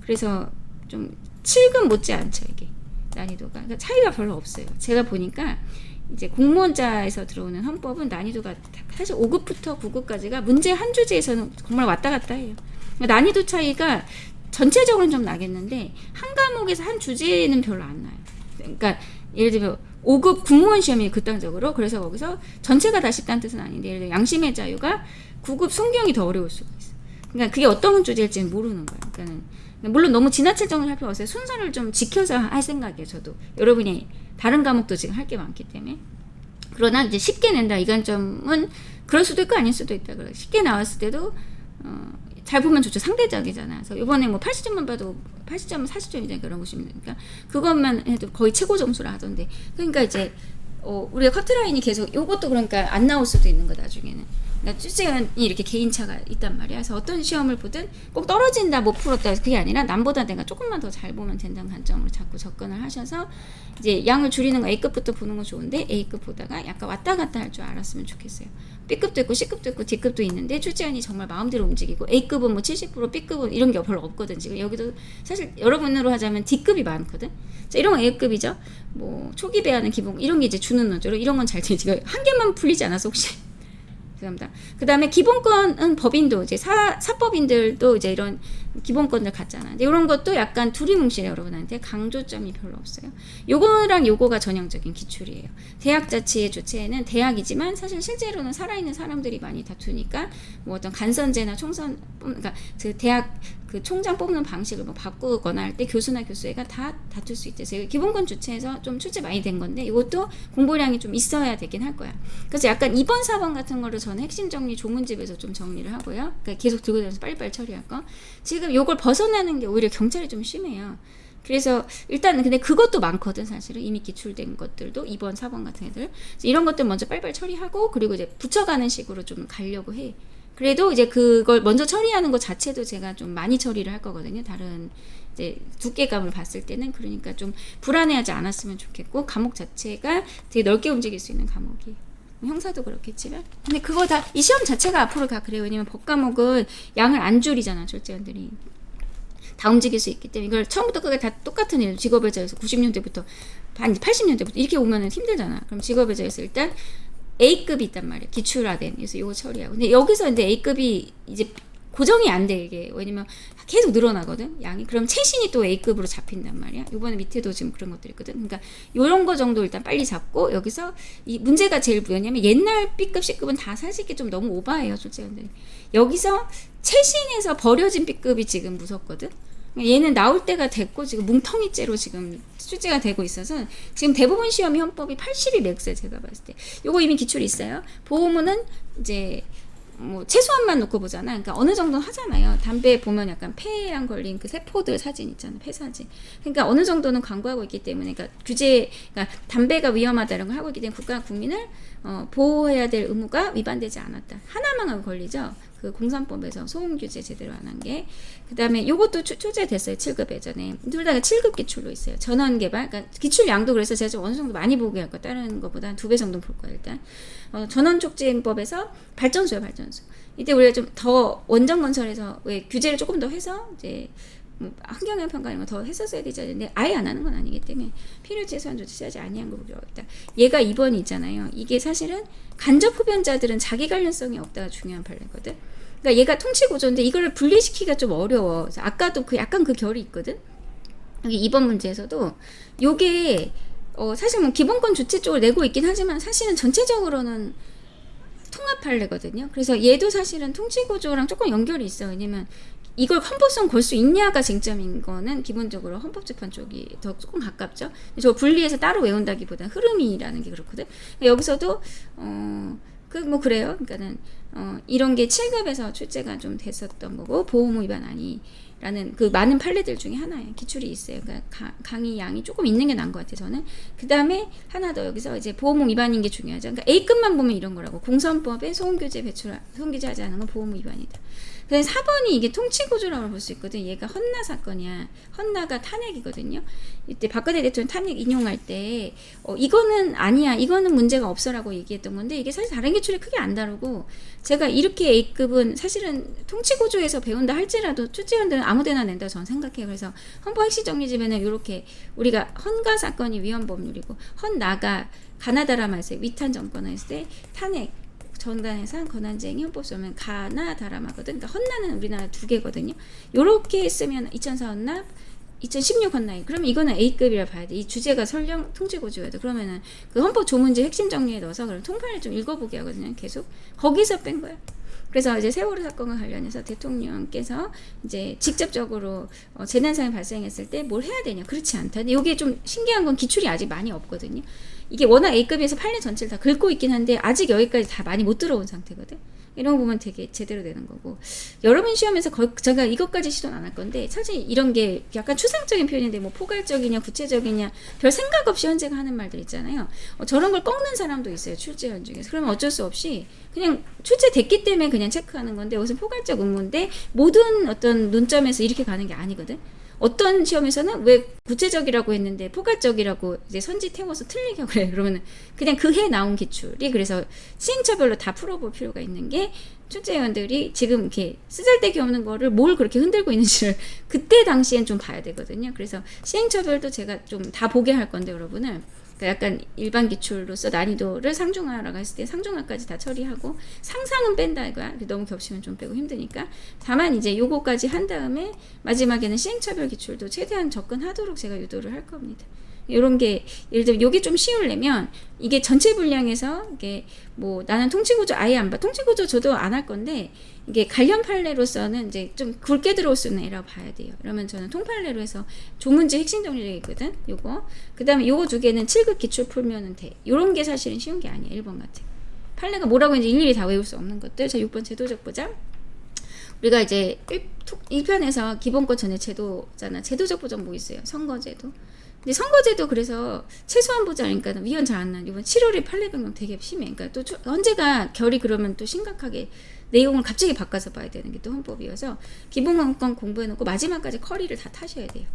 그래서 좀 7급 못지 않죠, 이게. 난이도가. 그러니까 차이가 별로 없어요. 제가 보니까 이제 공무원자에서 들어오는 헌법은 난이도가 사실 5급부터 9급까지가 문제 한 주제에서는 정말 왔다 갔다 해요. 그러니까 난이도 차이가 전체적으로는 좀 나겠는데 한 과목에서 한 주제는 별로 안 나요. 그러니까 예를 들면 5급 국무원 시험이 극단적으로, 그래서 거기서 전체가 다 쉽다는 뜻은 아닌데, 예를 들어 양심의 자유가 9급 성경이 더 어려울 수가 있어. 그러니까 그게 어떤 주제일지는 모르는 거예요. 그러니까는 물론 너무 지나칠 정도로 할 필요 없어요. 순서를 좀 지켜서 할 생각이에요. 저도 여러분이 다른 과목도 지금 할 게 많기 때문에. 그러나 이제 쉽게 낸다 이 관점은 그럴 수도 있고 아닐 수도 있다. 그래 쉽게 나왔을 때도 잘 보면 좋죠. 상대적이잖아. 그래서 이번에 뭐 80점만 봐도 80점은 40점이잖아요. 그런 보시면 되니까 그것만 해도 거의 최고 점수라 하던데. 그러니까 이제 우리가 커트라인이 계속 요것도 그러니까 안 나올 수도 있는 거 나중에는. 그러니까 출제원이 이렇게 개인차가 있단 말이야. 그래서 어떤 시험을 보든 꼭 떨어진다 못 풀었다 그게 아니라 남보다 내가 조금만 더 잘 보면 된다는 관점으로 자꾸 접근을 하셔서 이제 양을 줄이는 거 A급부터 보는 건 좋은데 A급 보다가 약간 왔다 갔다 할 줄 알았으면 좋겠어요. B급도 있고 C급도 있고 D급도 있는데 출제원이 정말 마음대로 움직이고 A급은 뭐 70% B급은 이런 게 별로 없거든. 지금 여기도 사실 여러분으로 하자면 D급이 많거든. 자, 이런 건 A급이죠. 뭐 초기 배하는 기본 이런 게 이제 주는 논조로 이런 건 잘 되지. 한 개만 풀리지 않아서 혹시 죄송합니다. 그 다음에 기본권은 법인도 이제 사법인들도 이제 이런 기본권들 갖잖아. 근데 이런 것도 약간 두리뭉실해 여러분한테 강조점이 별로 없어요. 요거랑 요거가 전형적인 기출이에요. 대학 자체의 주체에는 대학이지만 사실 실제로는 살아있는 사람들이 많이 다투니까 뭐 어떤 간선제나 총선, 그러니까 그 대학 그 총장 뽑는 방식을 뭐 바꾸거나 할 때 교수나 교수회가 다 다툴 수 있대요. 기본권 주체에서 좀 출제 많이 된 건데 이것도 공부량이 좀 있어야 되긴 할 거야. 그래서 약간 2번, 4번 같은 거를 저는 핵심 정리 조문집에서 좀 정리를 하고요. 그러니까 계속 들고 다니면서 빨리빨리 처리할 거. 지금 요걸 벗어나는 게 오히려 경찰이 좀 심해요. 그래서 일단은 근데 그것도 많거든 사실은 이미 기출된 것들도 2번, 4번 같은 애들. 이런 것들 먼저 빨리빨리 처리하고 그리고 이제 붙여가는 식으로 좀 가려고 해. 그래도 이제 그걸 먼저 처리하는 것 자체도 제가 좀 많이 처리를 할 거거든요. 다른 이제 두께감을 봤을 때는. 그러니까 좀 불안해하지 않았으면 좋겠고 과목 자체가 되게 넓게 움직일 수 있는 과목이에요. 형사도 그렇겠지만 근데 그거 다 이 시험 자체가 앞으로 다 그래요. 왜냐면 법 과목은 양을 안 줄이잖아. 출제원들이 다 움직일 수 있기 때문에 이걸 처음부터 끝까지 다 똑같은 일 직업의 자에서 90년대부터 80년대부터 이렇게 오면 힘들잖아. 그럼 직업의 자에서 일단 A급이 있단 말이야. 기출화된. 그래서 이거 처리하고. 근데 여기서 근데 A급이 이제 고정이 안 돼, 이게. 왜냐면 계속 늘어나거든, 양이. 그럼 최신이 또 A급으로 잡힌단 말이야. 요번에 밑에도 지금 그런 것들이 있거든. 그러니까 요런 거 정도 일단 빨리 잡고, 여기서 이 문제가 제일 뭐냐면 옛날 B급, C급은 다 사실 좀 너무 오바해요, 출제원들이. 여기서 최신에서 버려진 B급이 지금 무섭거든. 얘는 나올 때가 됐고 지금 뭉텅이째로 지금 출제가 되고 있어서 지금 대부분 시험이 헌법이 80이 맥스에 제가 봤을 때 요거 이미 기출이 있어요. 보호문은 이제 뭐 최소한만 놓고 보잖아. 그러니까 어느 정도 하잖아요. 담배 보면 약간 폐랑 걸린 그 세포들 사진 있잖아. 폐 사진. 그러니까 어느 정도는 광고하고 있기 때문에 그러니까 규제, 그러니까 담배가 위험하다 이런 걸 하고 있기 때문에 국가 국민을 보호해야 될 의무가 위반되지 않았다. 하나만 하고 걸리죠. 그 공산법에서 소음 규제 제대로 안 한 게. 그 다음에 요것도 출제됐어요. 7급 예전에. 둘 다 7급 기출로 있어요. 전원 개발. 그러니까 기출 양도 그래서 제가 좀 어느 정도 많이 보게 할 거. 다른 것보다 한 2배 정도 볼 거예요, 일단. 전원 촉진법에서 발전소요, 발전소. 이때 우리가 좀 더 원전 건설에서 왜 규제를 조금 더 해서 이제 뭐 환경영 평가 이런 거 더 했었어야 되지 않는데 아예 안 하는 건 아니기 때문에 필요 최소한 조치하지 아니한 거 보기로 있다. 얘가 2번이 있잖아요. 이게 사실은 간접 흡연자들은 자기 관련성이 없다가 중요한 판례거든. 그러니까 얘가 통치 구조인데 이거를 분리시키기가 좀 어려워. 아까도 그 약간 그 결이 있거든. 여기 2번 문제에서도 요게 사실 뭐 기본권 주체 쪽을 내고 있긴 하지만 사실은 전체적으로는 통합 판례거든요. 그래서 얘도 사실은 통치 구조랑 조금 연결이 있어. 왜냐면 이걸 헌법성 걸 수 있냐가 쟁점인 거는 기본적으로 헌법재판 쪽이 더 조금 가깝죠. 저 분리해서 따로 외운다기보다는 흐름이라는 게 그렇거든. 여기서도 뭐 그래요. 그러니까는 이런 게 7급에서 출제가 좀 됐었던 거고 보호무 위반 아니라는 그 많은 판례들 중에 하나예요. 기출이 있어요. 그러니까 강의 양이 조금 있는 게 나은 것 같아요. 저는. 그 다음에 하나 더 여기서 이제 보호무 위반인 게 중요하죠. 그러니까 A급만 보면 이런 거라고. 공선법에 소음규제하지 않은 건 보호무 위반이다. 그래서 4번이 이게 통치구조라고 볼 수 있거든. 얘가 헌나 사건이야. 헌나가 탄핵이거든요. 이때 박근혜 대통령 탄핵 인용할 때 이거는 아니야. 이거는 문제가 없어라고 얘기했던 건데 이게 사실 다른 기출에 크게 안 다르고 제가 이렇게 A급은 사실은 통치구조에서 배운다 할지라도 출제위원들은 아무데나 낸다고 저는 생각해요. 그래서 헌법 핵심 정리집에는 이렇게 우리가 헌가 사건이 위헌법률이고 헌나가 가나다라 말세 위탄 정권을 했을 때 탄핵 정당해상 권한쟁의 헌법소면 가나다라마거든. 그러니까 헌나는 우리나라 2개거든요. 요렇게 했으면 2004 헌납, 2016 헌납이. 그러면 이거는 A급이라 봐야 돼. 이 주제가 설령 통치구조여도 그러면은 그 헌법 조문지 핵심 정리에 넣어서 그럼 통판을 좀 읽어보게 하거든요. 계속 거기서 뺀 거야. 그래서 이제 세월호 사건과 관련해서 대통령께서 이제 직접적으로 재난상이 발생했을 때 뭘 해야 되냐. 그렇지 않다. 근데 이게 좀 신기한 건 기출이 아직 많이 없거든요. 이게 워낙 A급에서 판례 전체를 다 긁고 있긴 한데 아직 여기까지 다 많이 못 들어온 상태거든. 이런 거 보면 되게 제대로 되는 거고 여러분 시험에서 제가 이것까지 시도는 안 할 건데 사실 이런 게 약간 추상적인 표현인데 뭐 포괄적이냐 구체적이냐 별 생각 없이 현재가 하는 말들 있잖아요. 저런 걸 꺾는 사람도 있어요. 출제원 중에서. 그러면 어쩔 수 없이 그냥 출제됐기 때문에 그냥 체크하는 건데 이것은 포괄적 의무인데 모든 어떤 논점에서 이렇게 가는 게 아니거든. 어떤 시험에서는 왜 구체적이라고 했는데 포괄적이라고 이제 선지 태워서 틀리게 하고 그래. 그러면 그냥 그 해 나온 기출이 그래서 시행처별로 다 풀어볼 필요가 있는 게 출제위원들이 지금 이렇게 쓰잘데기 없는 거를 뭘 그렇게 흔들고 있는지를 그때 당시엔 좀 봐야 되거든요. 그래서 시행처별도 제가 좀 다 보게 할 건데 여러분을 그러니까 약간 일반 기출로서 난이도를 상중하라고 했을 때 상중하까지 다 처리하고 상상은 뺀다 이거야. 너무 겹치면 좀 빼고 힘드니까. 다만 이제 요거까지 한 다음에 마지막에는 시행차별 기출도 최대한 접근하도록 제가 유도를 할 겁니다. 이런 게 예를 들면 요게 좀 쉬우려면 이게 전체 분량에서 이게 뭐 나는 통치구조 아예 안 봐. 통치구조 저도 안 할 건데 이게 관련 판례로서는 이제 좀 굵게 들어올 수 있는 애라고 봐야 돼요. 그러면 저는 통판례로 해서 조문지 핵심 정리를 있거든. 요거. 그 다음에 요거 2개는 7급 기출 풀면은 돼. 요런 게 사실은 쉬운 게 아니에요. 1번 같은. 판례가 뭐라고 했는지 일일이 다 외울 수 없는 것들. 자, 6번 제도적 보장. 우리가 이제 1편에서 기본권 전에 제도잖아. 제도적 보장 뭐 있어요? 선거제도. 근데 선거제도 그래서 최소한 보장이니까 위헌 잘 안 난. 이번 7월에 판례 변경 되게 심해. 그러니까 또 헌재가 결이 그러면 또 심각하게 내용을 갑자기 바꿔서 봐야 되는 게 또 헌법이어서 기본권 공부해놓고 마지막까지 커리를 다 타셔야 돼요.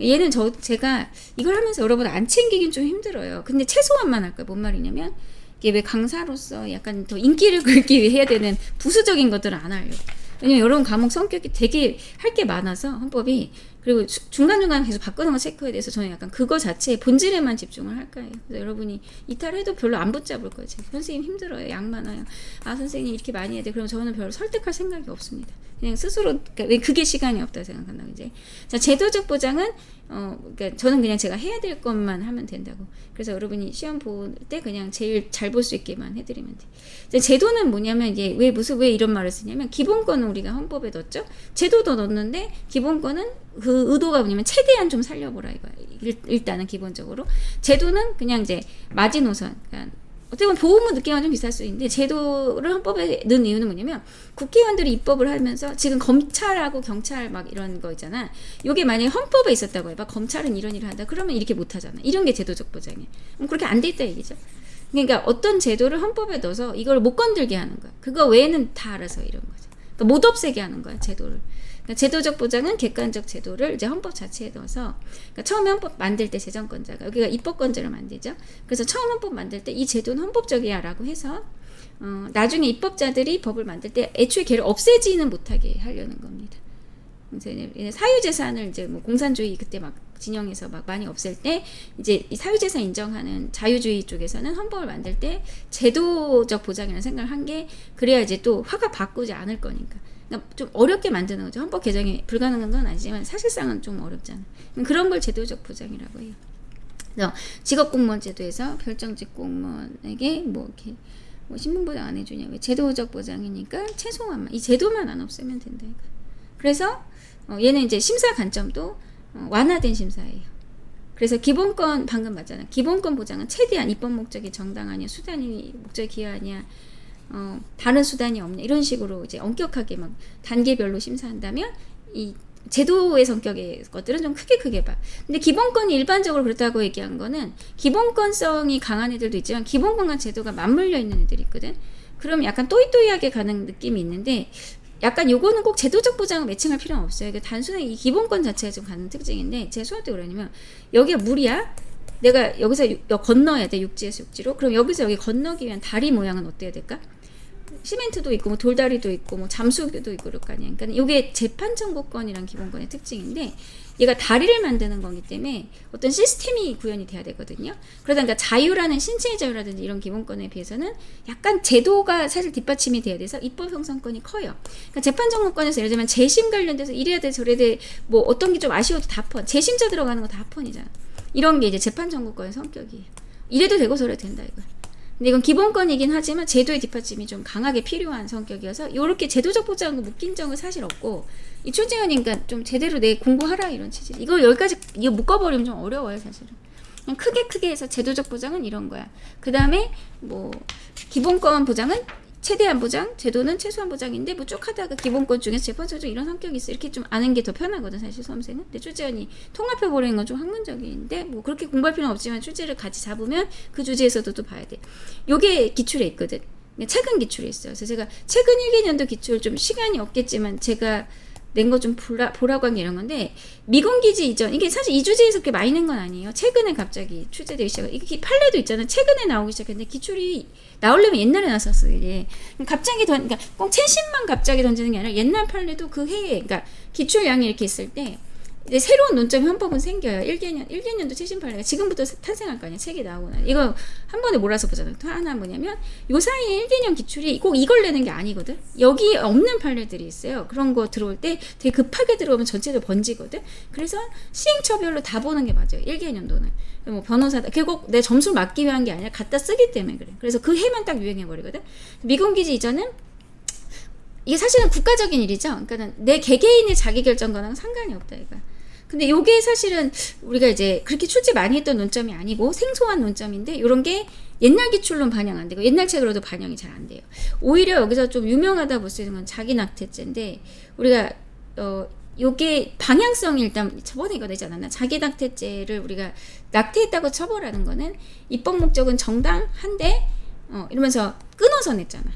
얘는 제가 이걸 하면서 여러분 안 챙기긴 좀 힘들어요. 근데 최소한만 할 거예요. 뭔 말이냐면 이게 왜 강사로서 약간 더 인기를 끌기 위해 해야 되는 부수적인 것들은 안 하려고. 왜냐면 여러분 과목 성격이 되게 할 게 많아서 헌법이 그리고 중간중간 계속 바꾸는 거 체크에 대해서 저는 약간 그거 자체에 본질에만 집중을 할 거예요. 그래서 여러분이 이탈해도 별로 안 붙잡을 거예요. 선생님 힘들어요. 양 많아요. 아 선생님 이렇게 많이 해야 돼. 그럼 저는 별로 설득할 생각이 없습니다. 그냥 스스로 왜 그게 시간이 없다 생각한다고 이제. 자 제도적 보장은 그러니까 저는 그냥 제가 해야 될 것만 하면 된다고. 그래서 여러분이 시험 볼 때 그냥 제일 잘 볼 수 있게만 해드리면 돼. 이제 제도는 뭐냐면 이게 왜 이런 말을 쓰냐면 기본권은 우리가 헌법에 넣었죠. 제도도 넣었는데 기본권은 그 의도가 뭐냐면 최대한 좀 살려보라 이거야. 일단은 기본적으로 제도는 그냥 이제 마지노선. 그러니까 어떻게 보면 보호무 느낌과 좀 비슷할 수 있는데 제도를 헌법에 넣은 이유는 뭐냐면 국회의원들이 입법을 하면서 지금 검찰하고 경찰 막 이런 거 있잖아. 이게 만약에 헌법에 있었다고 해봐. 검찰은 이런 일을 한다. 그러면 이렇게 못하잖아. 이런 게 제도적 보장이야. 그럼 그렇게 안 돼 있다 얘기죠. 그러니까 어떤 제도를 헌법에 넣어서 이걸 못 건들게 하는 거야. 그거 외에는 다 알아서 이런 거죠. 그러니까 못 없애게 하는 거야 제도를. 그러니까 제도적 보장은 객관적 제도를 이제 헌법 자체에 넣어서 그러니까 처음에 헌법 만들 때 재정권자가 여기가 입법권자를 만들죠. 그래서 처음 헌법 만들 때 이 제도는 헌법적이야라고 해서 나중에 입법자들이 법을 만들 때 애초에 걔를 없애지는 못하게 하려는 겁니다. 사유재산을 이제 뭐 공산주의 그때 막 진영에서 막 많이 없앨 때 이제 이 사유재산 인정하는 자유주의 쪽에서는 헌법을 만들 때 제도적 보장이라는 생각을 한 게 그래야 이제 또 화가 바꾸지 않을 거니까. 좀 어렵게 만드는 거죠. 헌법 개정이 불가능한 건 아니지만 사실상은 좀 어렵잖아요. 그런 걸 제도적 보장이라고 해요. 그래서 직업공무원 제도에서 별정직 공무원에게 뭐 이렇게 뭐 신분보장 안 해주냐. 왜 제도적 보장이니까 최소한만 이 제도만 안 없애면 된다. 그래서 얘는 이제 심사 관점도 완화된 심사예요. 그래서 기본권 방금 맞잖아요. 기본권 보장은 최대한 입법 목적이 정당하냐, 수단이 목적이 기여하냐, 다른 수단이 없냐 이런 식으로 이제 엄격하게 막 단계별로 심사한다면 이 제도의 성격의 것들은 좀 크게 봐. 근데 기본권이 일반적으로 그렇다고 얘기한 거는 기본권성이 강한 애들도 있지만 기본권과 제도가 맞물려 있는 애들이 있거든. 그럼 약간 또이또이하게 가는 느낌이 있는데 약간 요거는 꼭 제도적 보장을 매칭할 필요는 없어요. 그러니까 단순히 이 기본권 자체가 좀 가는 특징인데 제가 수업 때 그러냐면 여기가 물이야. 내가 여기서 건너야 돼. 육지에서 육지로. 그럼 여기서 여기 건너기 위한 다리 모양은 어때야 될까? 시멘트도 있고 뭐 돌다리도 있고 뭐 잠수교도 있고 그럴 거 아니야. 그러니까 이게 재판 청구권이란 기본권의 특징인데 얘가 다리를 만드는 거기 때문에 어떤 시스템이 구현이 돼야 되거든요. 그러다 그러니까 자유라는 신체의 자유라든지 이런 기본권에 비해서는 약간 제도가 사실 뒷받침이 돼야 돼서 입법 형성권이 커요. 그러니까 재판 청구권에서 예를 들면 재심 관련돼서 이래야 돼 저래야 돼 뭐 어떤 게 좀 아쉬워도 다 펀. 재심자 들어가는 거 다 펀이잖아. 이런 게 이제 재판 청구권의 성격이에요. 이래도 되고 저래도 된다 이거. 근데 이건 기본권이긴 하지만 제도의 뒷받침이 좀 강하게 필요한 성격이어서 이렇게 제도적 보장과 묶인 적은 사실 없고 이 출제하니까 좀 제대로 내 공부하라 이런 취지. 이거 여기까지 이거 묶어버리면 좀 어려워요 사실은. 그냥 크게 해서 제도적 보장은 이런 거야. 그 다음에 뭐 기본권 보장은 최대한 보장, 제도는 최소한 보장인데 뭐 쭉 하다가 기본권 중에서 재판소적 이런 성격이 있어. 이렇게 좀 아는 게 더 편하거든 사실 수험생은. 근데 출제원이 통합해버리는 건 좀 학문적인데 뭐 그렇게 공부할 필요는 없지만 출제를 같이 잡으면 그 주제에서도 또 봐야 돼. 요게 기출에 있거든. 최근 기출에 있어요. 그래서 제가 최근 1개년도 기출 좀 시간이 없겠지만 제가 낸 거 좀 보라고 한 게 이런 건데 미공기지 이전 이게 사실 이 주제에서 그렇게 많이 낸 건 아니에요. 최근에 갑자기 출제되기 시작해. 이게 판례도 있잖아요. 최근에 나오기 시작했는데 기출이 나오려면 옛날에 나왔었어 이게. 갑자기 그러니까 꼭 최신만 갑자기 던지는 게 아니라 옛날 판례도 그 해에 그러니까 기출량이 이렇게 있을 때 이제 새로운 논점 헌법은 생겨요. 1개년도 최신 판례가 지금부터 탄생할 거 아니야. 책이 나오고 이거 한 번에 몰아서 보잖아요. 또 하나 뭐냐면 요 사이에 1개년 기출이 꼭 이걸 내는 게 아니거든. 여기 없는 판례들이 있어요. 그런 거 들어올 때 되게 급하게 들어오면 전체적으로 번지거든. 그래서 시행처별로 다 보는 게 맞아요. 1개년도는. 뭐 변호사다. 그거 내 점수를 맞기 위한 게 아니라 갖다 쓰기 때문에 그래. 그래서 그 해만 딱 유행해버리거든. 미공기지 이전은 이게 사실은 국가적인 일이죠. 그러니까 내 개개인의 자기결정과는 상관이 없다 이거. 근데 요게 사실은 우리가 이제 그렇게 출제 많이 했던 논점이 아니고 생소한 논점인데 요런 게 옛날 기출로는 반영 안 되고 옛날 책으로도 반영이 잘 안 돼요. 오히려 여기서 좀 유명하다 볼 수 있는 건 자기 낙태죄인데 우리가 요게 방향성이 일단 저번에 이거 내지 않았나? 자기 낙태죄를 우리가 낙태했다고 처벌하는 거는 입법 목적은 정당한데 이러면서 끊어서 냈잖아.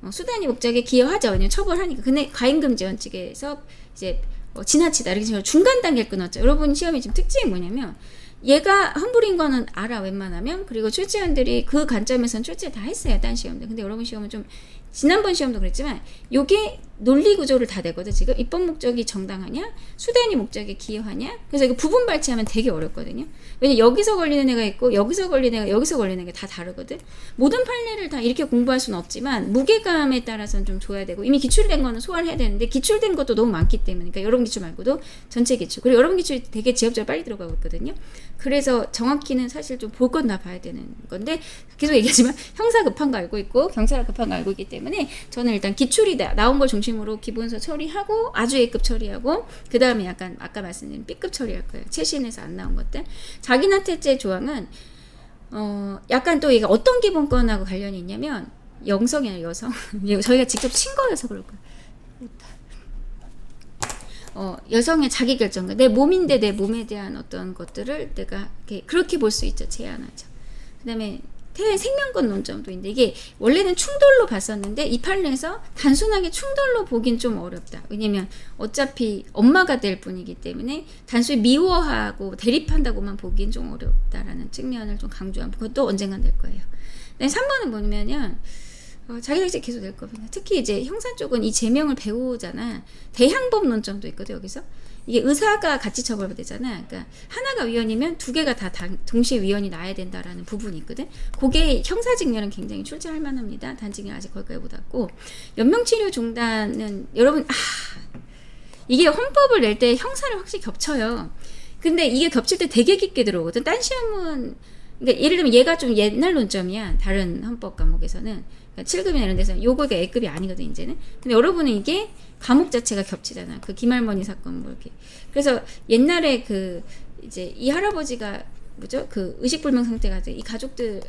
수단이 목적에 기여하죠. 왜냐면 처벌하니까. 근데 과잉금지 원칙에서 이제 지나치다 이렇게 해서 중간 단계를 끊었죠. 여러분 시험이 지금 특징이 뭐냐면 얘가 험불인 거는 알아 웬만하면. 그리고 출제원들이 그 관점에서는 출제 다 했어요. 딴 시험들. 근데 여러분 시험은 좀 지난번 시험도 그랬지만 요게 논리 구조를 다 내거든. 지금 입법 목적이 정당하냐 수단이 목적에 기여하냐. 그래서 이거 부분 발치하면 되게 어렵거든요. 왜냐면 여기서 걸리는 애가 있고 여기서 걸리는 애가 여기서 걸리는 게 다 다르거든. 모든 판례를 다 이렇게 공부할 수는 없지만 무게감에 따라서는 좀 줘야 되고 이미 기출된 거는 소화를 해야 되는데 기출된 것도 너무 많기 때문에 그러니까 여러분 기출 말고도 전체 기출 그리고 여러분 기출이 되게 지역적으로 빨리 들어가고 있거든요. 그래서 정확히는 사실 좀 볼 건 다 봐야 되는 건데 계속 얘기하지만 형사 급한 거 알고 있고 경찰 급한 거 알고 있기 때문에 저는 일단 기출이 나온 걸 중심으로 기본서 처리하고 아주 A급 처리하고 그 다음에 약간 아까 말씀드린 B급 처리할 거예요. 최신에서 안 나온 것들. 자기 낙태죄 조항은 약간 또 이게 어떤 기본권하고 관련이 있냐면 영성이 아니라 여성. 저희가 직접 친 거여서 그럴 거예요. 여성의 자기결정과 내 몸인데 내 몸에 대한 어떤 것들을 내가 그렇게 볼 수 있죠. 제한하죠. 그 다음에 생명권 논점도 있는데 이게 원래는 충돌로 봤었는데 이 판례에서 단순하게 충돌로 보긴 좀 어렵다. 왜냐면 어차피 엄마가 될 뿐이기 때문에 단순히 미워하고 대립한다고만 보긴 좀 어렵다라는 측면을 좀 강조한 그것도 언젠간 될 거예요. 3번은 뭐냐면 자기낙태 계속 될 겁니다. 특히 이제 형사 쪽은 이 제명을 배우잖아. 대항법 논점도 있거든 여기서. 이게 의사가 같이 처벌되잖아. 그러니까 하나가 위헌이면 두 개가 다 동시에 위헌이 나야 된다라는 부분이 있거든. 그게 형사 직면은 굉장히 출제할 만합니다. 단직은 아직 거기까지 못 왔고 연명치료 중단은 여러분 이게 헌법을 낼 때 형사를 확실히 겹쳐요. 근데 이게 겹칠 때 되게 깊게 들어오거든. 딴 시험은 그러니까 예를 들면 얘가 좀 옛날 논점이야. 다른 헌법 과목에서는. 그러니까 7급이나 이런 데서 요거가 A급이 아니거든 이제는. 근데 여러분은 이게 과목 자체가 겹치잖아. 그 김할머니 사건 뭐 이렇게. 그래서 옛날에 그 이제 이 할아버지가 뭐죠? 그 의식불명 상태가 돼. 이 가족들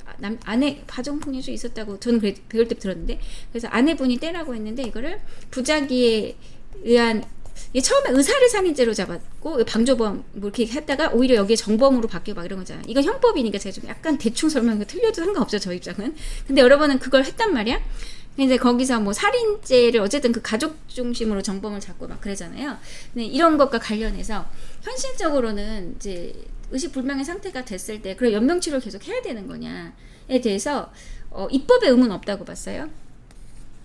아내 가정폭력이 있었다고 저는 배울 때 들었는데, 그래서 아내분이 떼라고 했는데 이거를 부작위에 의한, 처음에 의사를 살인죄로 잡았고 방조범 뭐 이렇게 했다가 오히려 여기에 정범으로 바뀌고 막 이런 거잖아요. 이건 형법이니까 제가 좀 약간 대충 설명해서 틀려도 상관없죠, 저 입장은. 근데 여러분은 그걸 했단 말이야. 근데 거기서 뭐 살인죄를 어쨌든 그 가족 중심으로 정범을 잡고 막 그러잖아요. 근데 이런 것과 관련해서 현실적으로는 이제 의식불명의 상태가 됐을 때 그럼 연명치료를 계속 해야 되는 거냐에 대해서 입법에 의무는 없다고 봤어요.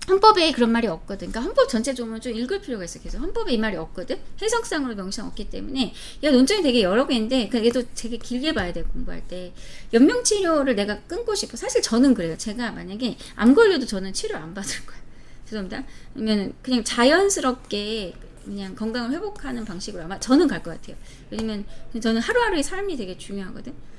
헌법에 그런 말이 없거든. 그러니까 헌법 전체적으로 좀 읽을 필요가 있어. 그래서 헌법에 이 말이 없거든. 해석상으로 명시가 없기 때문에 얘가 논점이 되게 여러 개인데 얘도 되게 길게 봐야 돼, 공부할 때. 연명치료를 내가 끊고 싶어. 사실 저는 그래요. 제가 만약에 암 걸려도 저는 치료 안 받을 거예요. 죄송합니다. 그러면 그냥 자연스럽게 그냥 건강을 회복하는 방식으로 아마 저는 갈 것 같아요. 왜냐면 저는 하루하루의 삶이 되게 중요하거든.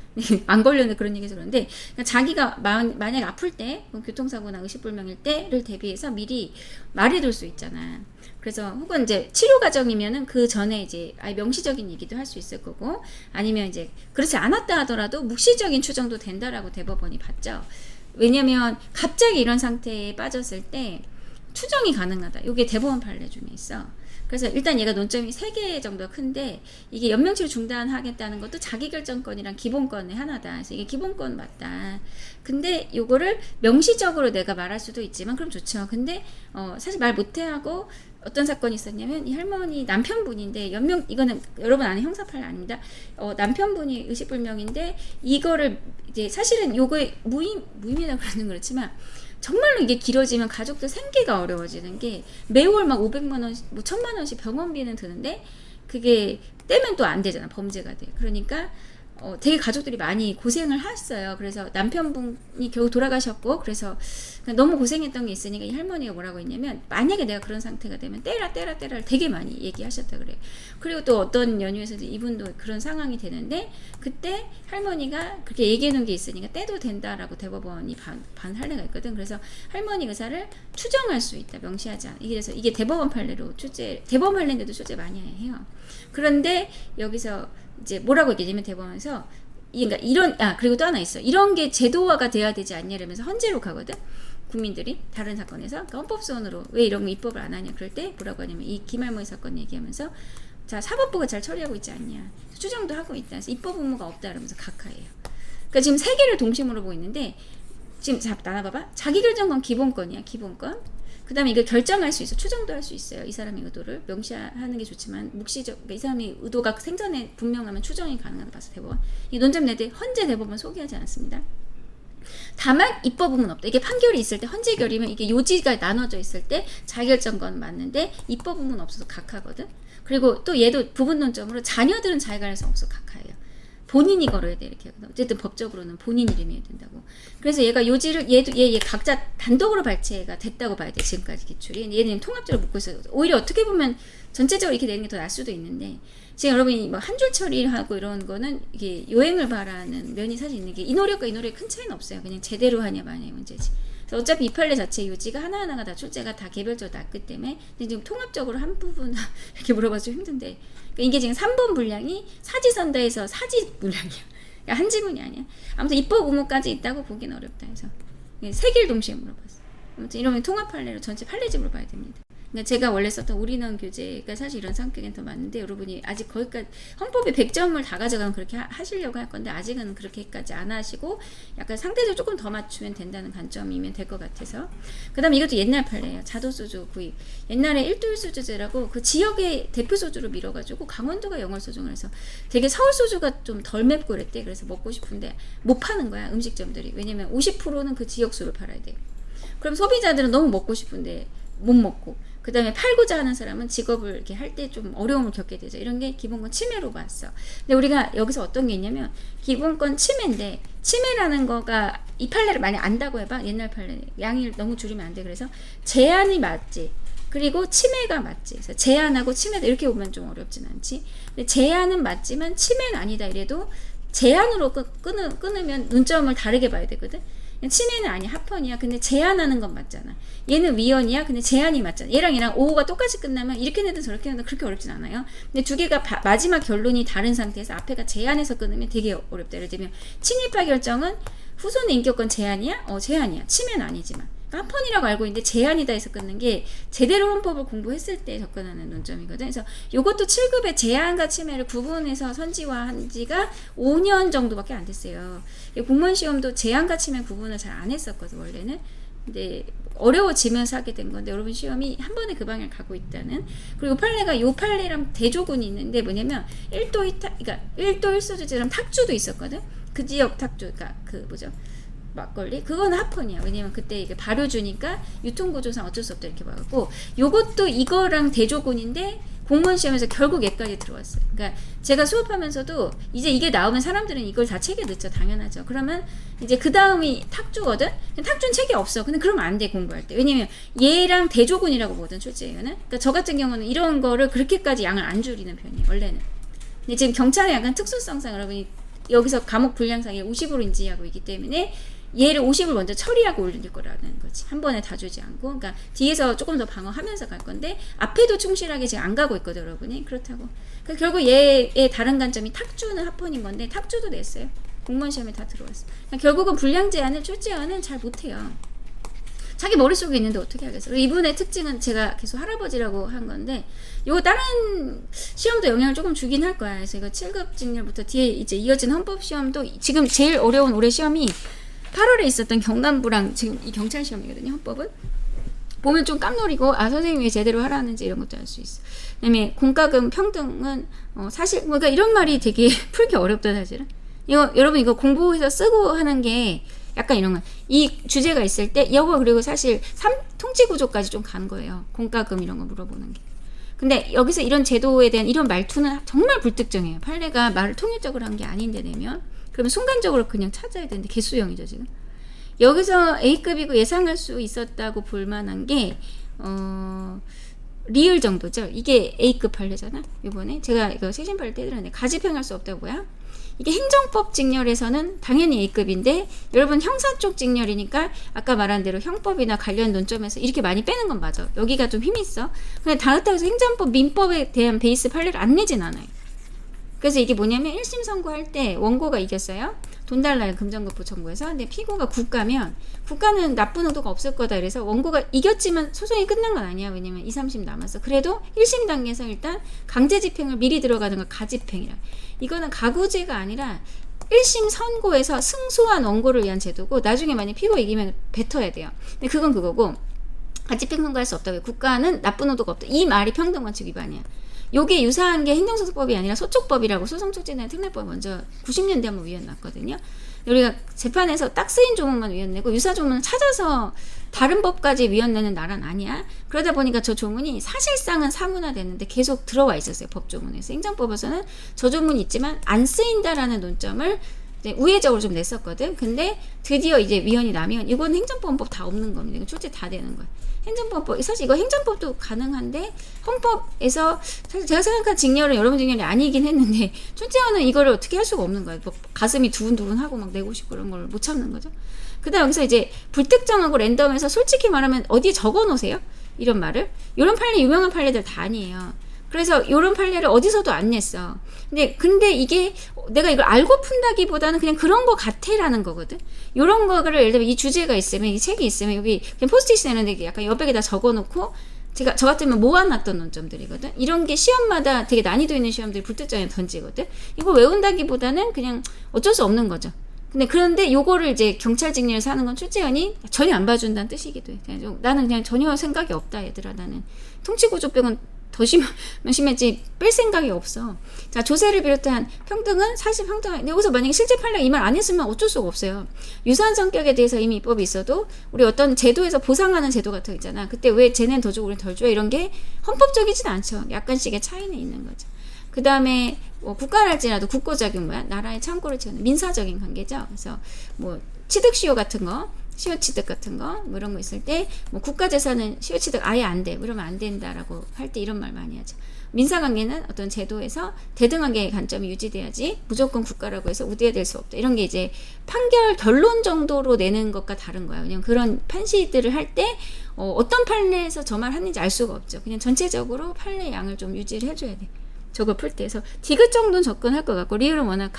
안 걸렸는데 그런 얘기해서 그런데, 그러니까 자기가 만약에 아플 때, 교통사고나 의식불명일 때를 대비해서 미리 말해둘 수 있잖아. 그래서 혹은 이제 치료 과정이면은 그 전에 이제 아예 명시적인 얘기도 할 수 있을 거고, 아니면 이제 그렇지 않았다 하더라도 묵시적인 추정도 된다라고 대법원이 봤죠. 왜냐면 갑자기 이런 상태에 빠졌을 때 추정이 가능하다. 이게 대법원 판례 중에 있어. 그래서 일단 얘가 논점이 3개 정도 큰데, 이게 연명치료 중단하겠다는 것도 자기결정권이랑 기본권의 하나다. 그래서 이게 기본권 맞다. 근데 요거를 명시적으로 내가 말할 수도 있지만 그럼 좋죠. 근데 사실 말 못해하고 어떤 사건이 있었냐면, 이 할머니 남편분인데 이거는 여러분 아는 형사판례 아닙니다. 남편분이 의식불명인데 이거를 이제 사실은 요거에 무임이라고 그러는 그렇지만 정말로 이게 길어지면 가족들 생계가 어려워지는 게, 매월 막 500만 원, 뭐 1000만 원씩 병원비는 드는데 그게 떼면 또 안 되잖아. 범죄가 돼. 그러니까 되게 가족들이 많이 고생을 했어요. 그래서 남편분이 결국 돌아가셨고, 그래서 너무 고생했던 게 있으니까 이 할머니가 뭐라고 했냐면, 만약에 내가 그런 상태가 되면 떼라를 되게 많이 얘기하셨다 그래요. 그리고 또 어떤 연유에서 이분도 그런 상황이 되는데, 그때 할머니가 그렇게 얘기해 놓은 게 있으니까 떼도 된다라고 대법원이 반 할례가 있거든. 그래서 할머니 의사를 추정할 수 있다, 명시하지 않아. 그래서 이게 대법원 판례로 대법원 판례인데도 출제 많이 해요. 그런데 여기서 이제 뭐라고 얘기하냐면, 대법원에서 그러니까 그리고 또 하나 있어. 이런 게 제도화가 돼야 되지 않냐 이러면서 헌재로 가거든. 국민들이 다른 사건에서. 그러니까 헌법소원으로 왜 이런 거 입법을 안 하냐 그럴 때 뭐라고 하냐면, 이 김할머니 사건 얘기하면서, 자, 사법부가 잘 처리하고 있지 않냐, 추정도 하고 있다, 그래서 입법 의무가 없다 이러면서 각하해요. 그러니까 지금 3개를 동시에 물어보고 있는데, 지금 나눠봐봐. 자기결정권 기본권이야, 기본권. 그 다음에 이걸 결정할 수 있어. 추정도 할 수 있어요. 이 사람의 의도를 명시하는 게 좋지만, 묵시적, 그러니까 이 사람의 의도가 생전에 분명하면 추정이 가능하다 봐서 대법원. 이 논점 낼 때 헌재 대법원 소개하지 않습니다. 다만 입법 의무는 없다. 이게 판결이 있을 때, 헌재결이면 이게 요지가 나눠져 있을 때 자기결정권 맞는데 입법 의무는 없어서 각하거든. 그리고 또 얘도 부분 논점으로 자녀들은 자기결정 없어 각하예요. 본인이 걸어야 돼, 이렇게. 어쨌든 법적으로는 본인 이름이 해야 된다고. 그래서 얘가 요지를, 얘 각자 단독으로 발췌가 됐다고 봐야 돼, 지금까지 기출이. 얘는 통합적으로 묻고 있어요. 오히려 어떻게 보면 전체적으로 이렇게 내는 게 더 나을 수도 있는데, 지금 여러분이 뭐 한 줄 처리하고 이런 거는 이게 요행을 바라는 면이 사실 있는 게, 이 노력과 이 노력의 큰 차이는 없어요. 그냥 제대로 하냐 마냐의 문제지. 그래서 어차피 이 판례 자체 요지가 하나하나가 다 출제가 다 개별적으로 났기 때문에, 근데 지금 통합적으로 한 부분 이렇게 물어봐서 좀 힘든데, 그러니까 이게 지금 3번 분량이 사지선다에서 사지 분량이야. 그러니까 한 지문이 아니야. 아무튼 입법 의무까지 있다고 보기는 어렵다 해서 3개를 동시에 물어봤어. 아무튼 이러면 통합 판례로 전체 판례집으로 봐야 됩니다. 그러니까 제가 원래 썼던 우리는 교재가 사실 이런 성격엔 더 맞는데, 여러분이 아직 거기까지 헌법에 100점을 다 가져가면 그렇게 하시려고 할 건데, 아직은 그렇게까지 안 하시고 약간 상대적으로 조금 더 맞추면 된다는 관점이면 될 것 같아서. 그 다음에 이것도 옛날 판례예요. 자도소주 구입. 옛날에 일두일소주제라고 그 지역의 대표 소주로 밀어가지고 강원도가 영월 소주를 해서 되게 서울 소주가 좀 덜 맵고 그랬대. 그래서 먹고 싶은데 못 파는 거야, 음식점들이. 왜냐면 50%는 그 지역 수를 팔아야 돼. 그럼 소비자들은 너무 먹고 싶은데 못 먹고, 그 다음에 팔고자 하는 사람은 직업을 이렇게 할 때 좀 어려움을 겪게 되죠. 이런 게 기본권 침해로 봤어. 근데 우리가 여기서 어떤 게 있냐면, 기본권 침해인데, 침해라는 거가 이 판례를 많이 안다고 해봐. 옛날 판례 양을 너무 줄이면 안 돼. 그래서 제한이 맞지, 그리고 침해가 맞지. 그래서 제한하고 침해다 이렇게 보면 좀 어렵진 않지. 근데 제한은 맞지만 침해는 아니다 이래도 제한으로 끊으면 논점을 다르게 봐야 되거든. 친애는 아니야, 합헌이야. 근데 제한하는 건 맞잖아. 얘는 위헌이야. 근데 제한이 맞잖아. 얘랑 5호가 똑같이 끝나면 이렇게 내든 저렇게 내든 그렇게 어렵진 않아요. 근데 두 개가 마지막 결론이 다른 상태에서 앞에가 제한해서 끊으면 되게 어렵다. 예를 들면 친일파 결정은 후손의 인격권 제한이야? 제한이야. 침해는 아니지만. 합헌이라고 알고 있는데 제한이다 해서 끊는 게 제대로 헌법을 공부했을 때 접근하는 논점이거든. 그래서 이것도 7급의 제한과 침해를 구분해서 선지화한 지가 5년 정도밖에 안 됐어요. 공무원 시험도 제한과 침해 구분을 잘 안 했었거든, 원래는. 근데 어려워지면서 하게 된 건데, 여러분 시험이 한 번에 그 방향을 가고 있다는. 그리고 판례가 요 판례랑 대조군이 있는데 뭐냐면 1도 1소주제랑 탁주도 있었거든. 그 지역 탁주, 그러니까 그 뭐죠? 막걸리? 그건 합헌이야. 왜냐면 그때 이게 발효주니까 유통구조상 어쩔 수 없다 이렇게 봐갖고, 요것도 이거랑 대조군인데 공무원 시험에서 결국 얘까지 들어왔어요. 그러니까 제가 수업하면서도 이제 이게 나오면 사람들은 이걸 다 책에 넣죠. 당연하죠. 그러면 이제 그 다음이 탁주거든? 탁주는 책이 없어. 근데 그러면 안 돼, 공부할 때. 왜냐면 얘랑 대조군이라고 보거든, 출제위원은. 그러니까 저 같은 경우는 이런 거를 그렇게까지 양을 안 줄이는 편이에요, 원래는. 근데 지금 경찰의 약간 특수성상 여러분이 여기서 과목 분량상에 50으로 인지하고 있기 때문에 얘를 50을 먼저 처리하고 올릴 거라는 거지. 한 번에 다 주지 않고. 그러니까 뒤에서 조금 더 방어하면서 갈 건데 앞에도 충실하게 지금 안 가고 있거든, 여러분이. 그렇다고. 그래서 결국 얘의 다른 관점이 탁주는 합헌인 건데 탁주도 냈어요. 공무원 시험에 다 들어왔어. 그러니까 결국은 분량 제한을 출제원은 잘 못해요. 자기 머릿속에 있는데 어떻게 하겠어. 이분의 특징은 제가 계속 할아버지라고 한 건데, 요거 다른 시험도 영향을 조금 주긴 할 거야. 그래서 이거 7급 직렬부터 뒤에 이제 이어진 헌법 시험도 지금 제일 어려운 올해 시험이 8월에 있었던 경남부랑 지금 이 경찰 시험이거든요, 헌법은. 보면 좀 깜놀이고, 선생님이 왜 제대로 하라는지 이런 것도 알 수 있어. 그 다음에 공과금 평등은, 사실, 그러니까 이런 말이 되게 풀기 어렵다, 사실은. 여러분 이거 공부해서 쓰고 하는 게 약간 이런 거. 이 주제가 있을 때, 이거 그리고 사실 통치구조까지 좀 간 거예요. 공과금 이런 거 물어보는 게. 근데 여기서 이런 제도에 대한 이런 말투는 정말 불특정해요. 판례가 말을 통일적으로 한 게 아닌데 내면. 그러면 순간적으로 그냥 찾아야 되는데 개수형이죠 지금. 여기서 A급이고 예상할 수 있었다고 볼 만한 게 리을 정도죠. 이게 A급 판례잖아. 이번에 제가 이거 세신 판례 때 해드렸는데 가집행할 수 없다고요. 이게 행정법 직렬에서는 당연히 A급인데 여러분 형사 쪽 직렬이니까 아까 말한 대로 형법이나 관련 논점에서 이렇게 많이 빼는 건 맞아. 여기가 좀 힘이 있어. 근데 그렇다고 해서 행정법 민법에 대한 베이스 판례를 안 내진 않아요. 그래서 이게 뭐냐면 1심 선고할 때 원고가 이겼어요. 돈 달라요, 금전거부 청구해서. 근데 피고가 국가면 국가는 나쁜 의도가 없을 거다. 그래서 원고가 이겼지만 소송이 끝난 건 아니야. 왜냐면 2, 3심 남았어. 그래도 1심 단계에서 일단 강제 집행을 미리 들어가는 걸 가집행이라. 이거는 가구제가 아니라 1심 선고에서 승소한 원고를 위한 제도고, 나중에 만약 피고 이기면 뱉어야 돼요. 근데 그건 그거고, 가집행 선고할 수 없다고요. 국가는 나쁜 의도가 없다. 이 말이 평등원칙 위반이야. 요게 유사한 게 행정소송법이 아니라 소촉법이라고, 소송촉진이나 특례법 먼저 90년대 한번 위헌 났거든요. 우리가 재판에서 딱 쓰인 조문만 위헌 내고 유사 조문을 찾아서 다른 법까지 위헌 내는 나라는 아니야. 그러다 보니까 저 조문이 사실상은 사문화 됐는데 계속 들어와 있었어요, 법조문에서. 행정법에서는 저 조문이 있지만 안 쓰인다라는 논점을 이제 우회적으로 좀 냈었거든. 근데 드디어 이제 위헌이 나면 이건 행정법법 다 없는 겁니다. 이거 출제 다 되는 거야. 행정법법, 사실 이거 행정법도 가능한데 헌법에서 사실 제가 생각한 직렬은 여러분 직렬이 아니긴 했는데 출제원은 이거를 어떻게 할 수가 없는 거예요. 뭐 가슴이 두근두근하고 막 내고 싶고 그런 걸 못 참는 거죠. 그 다음 여기서 이제 불특정하고 랜덤해서 솔직히 말하면 어디에 적어 놓으세요? 이런 말을. 이런 판례, 유명한 판례들 다 아니에요. 그래서 이런 판례를 어디서도 안 냈어. 근데 이게 내가 이걸 알고 푼다기보다는 그냥 그런 거 같애라는 거거든. 이런 거를 예를 들면 이 주제가 있으면, 이 책이 있으면 여기 그냥 포스트잇 내는데 약간 옆에다 적어놓고, 제가 저 같으면 모아놨던 논점들이거든. 이런 게 시험마다 되게 난이도 있는 시험들이 불특정에 던지거든. 이거 외운다기보다는 그냥 어쩔 수 없는 거죠. 그런데 요거를 이제 경찰 직렬에서 하는 건 출제원이 전혀 안 봐준다는 뜻이기도 해. 나는 그냥 전혀 생각이 없다, 얘들아. 나는 통치구조 빼곤 더 심했지 뺄 생각이 없어. 자, 조세를 비롯한 평등은 사실 평등한데, 여기서 만약에 실제 판례가 이 말 안 했으면 어쩔 수가 없어요. 유사한 성격에 대해서 이미 입법이 있어도 우리 어떤 제도에서 보상하는 제도 같은 거 있잖아. 그때 왜 쟤는 더 주고 우리는 덜 줘? 이런 게 헌법적이진 않죠. 약간씩의 차이는 있는 거죠. 그 다음에 국가랄지라도 국고작용, 나라의 창고를 채우는 민사적인 관계죠. 그래서 취득시효 같은 거 시효취득 같은 거, 뭐 이런 거 있을 때, 뭐 국가재산은 시효취득 아예 안 돼. 이러면 안 된다라고 할 때 이런 말 많이 하죠. 민사관계는 어떤 제도에서 대등하게 관점이 유지돼야지 무조건 국가라고 해서 우대될 수 없다. 이런 게 이제 판결 결론 정도로 내는 것과 다른 거야. 그냥 그런 판시들을 할 때 어떤 판례에서 저 말 하는지 알 수가 없죠. 그냥 전체적으로 판례 양을 좀 유지를 해줘야 돼. 저걸 풀 때. 그래서 디귿 정도는 접근할 것 같고, 리을은 워낙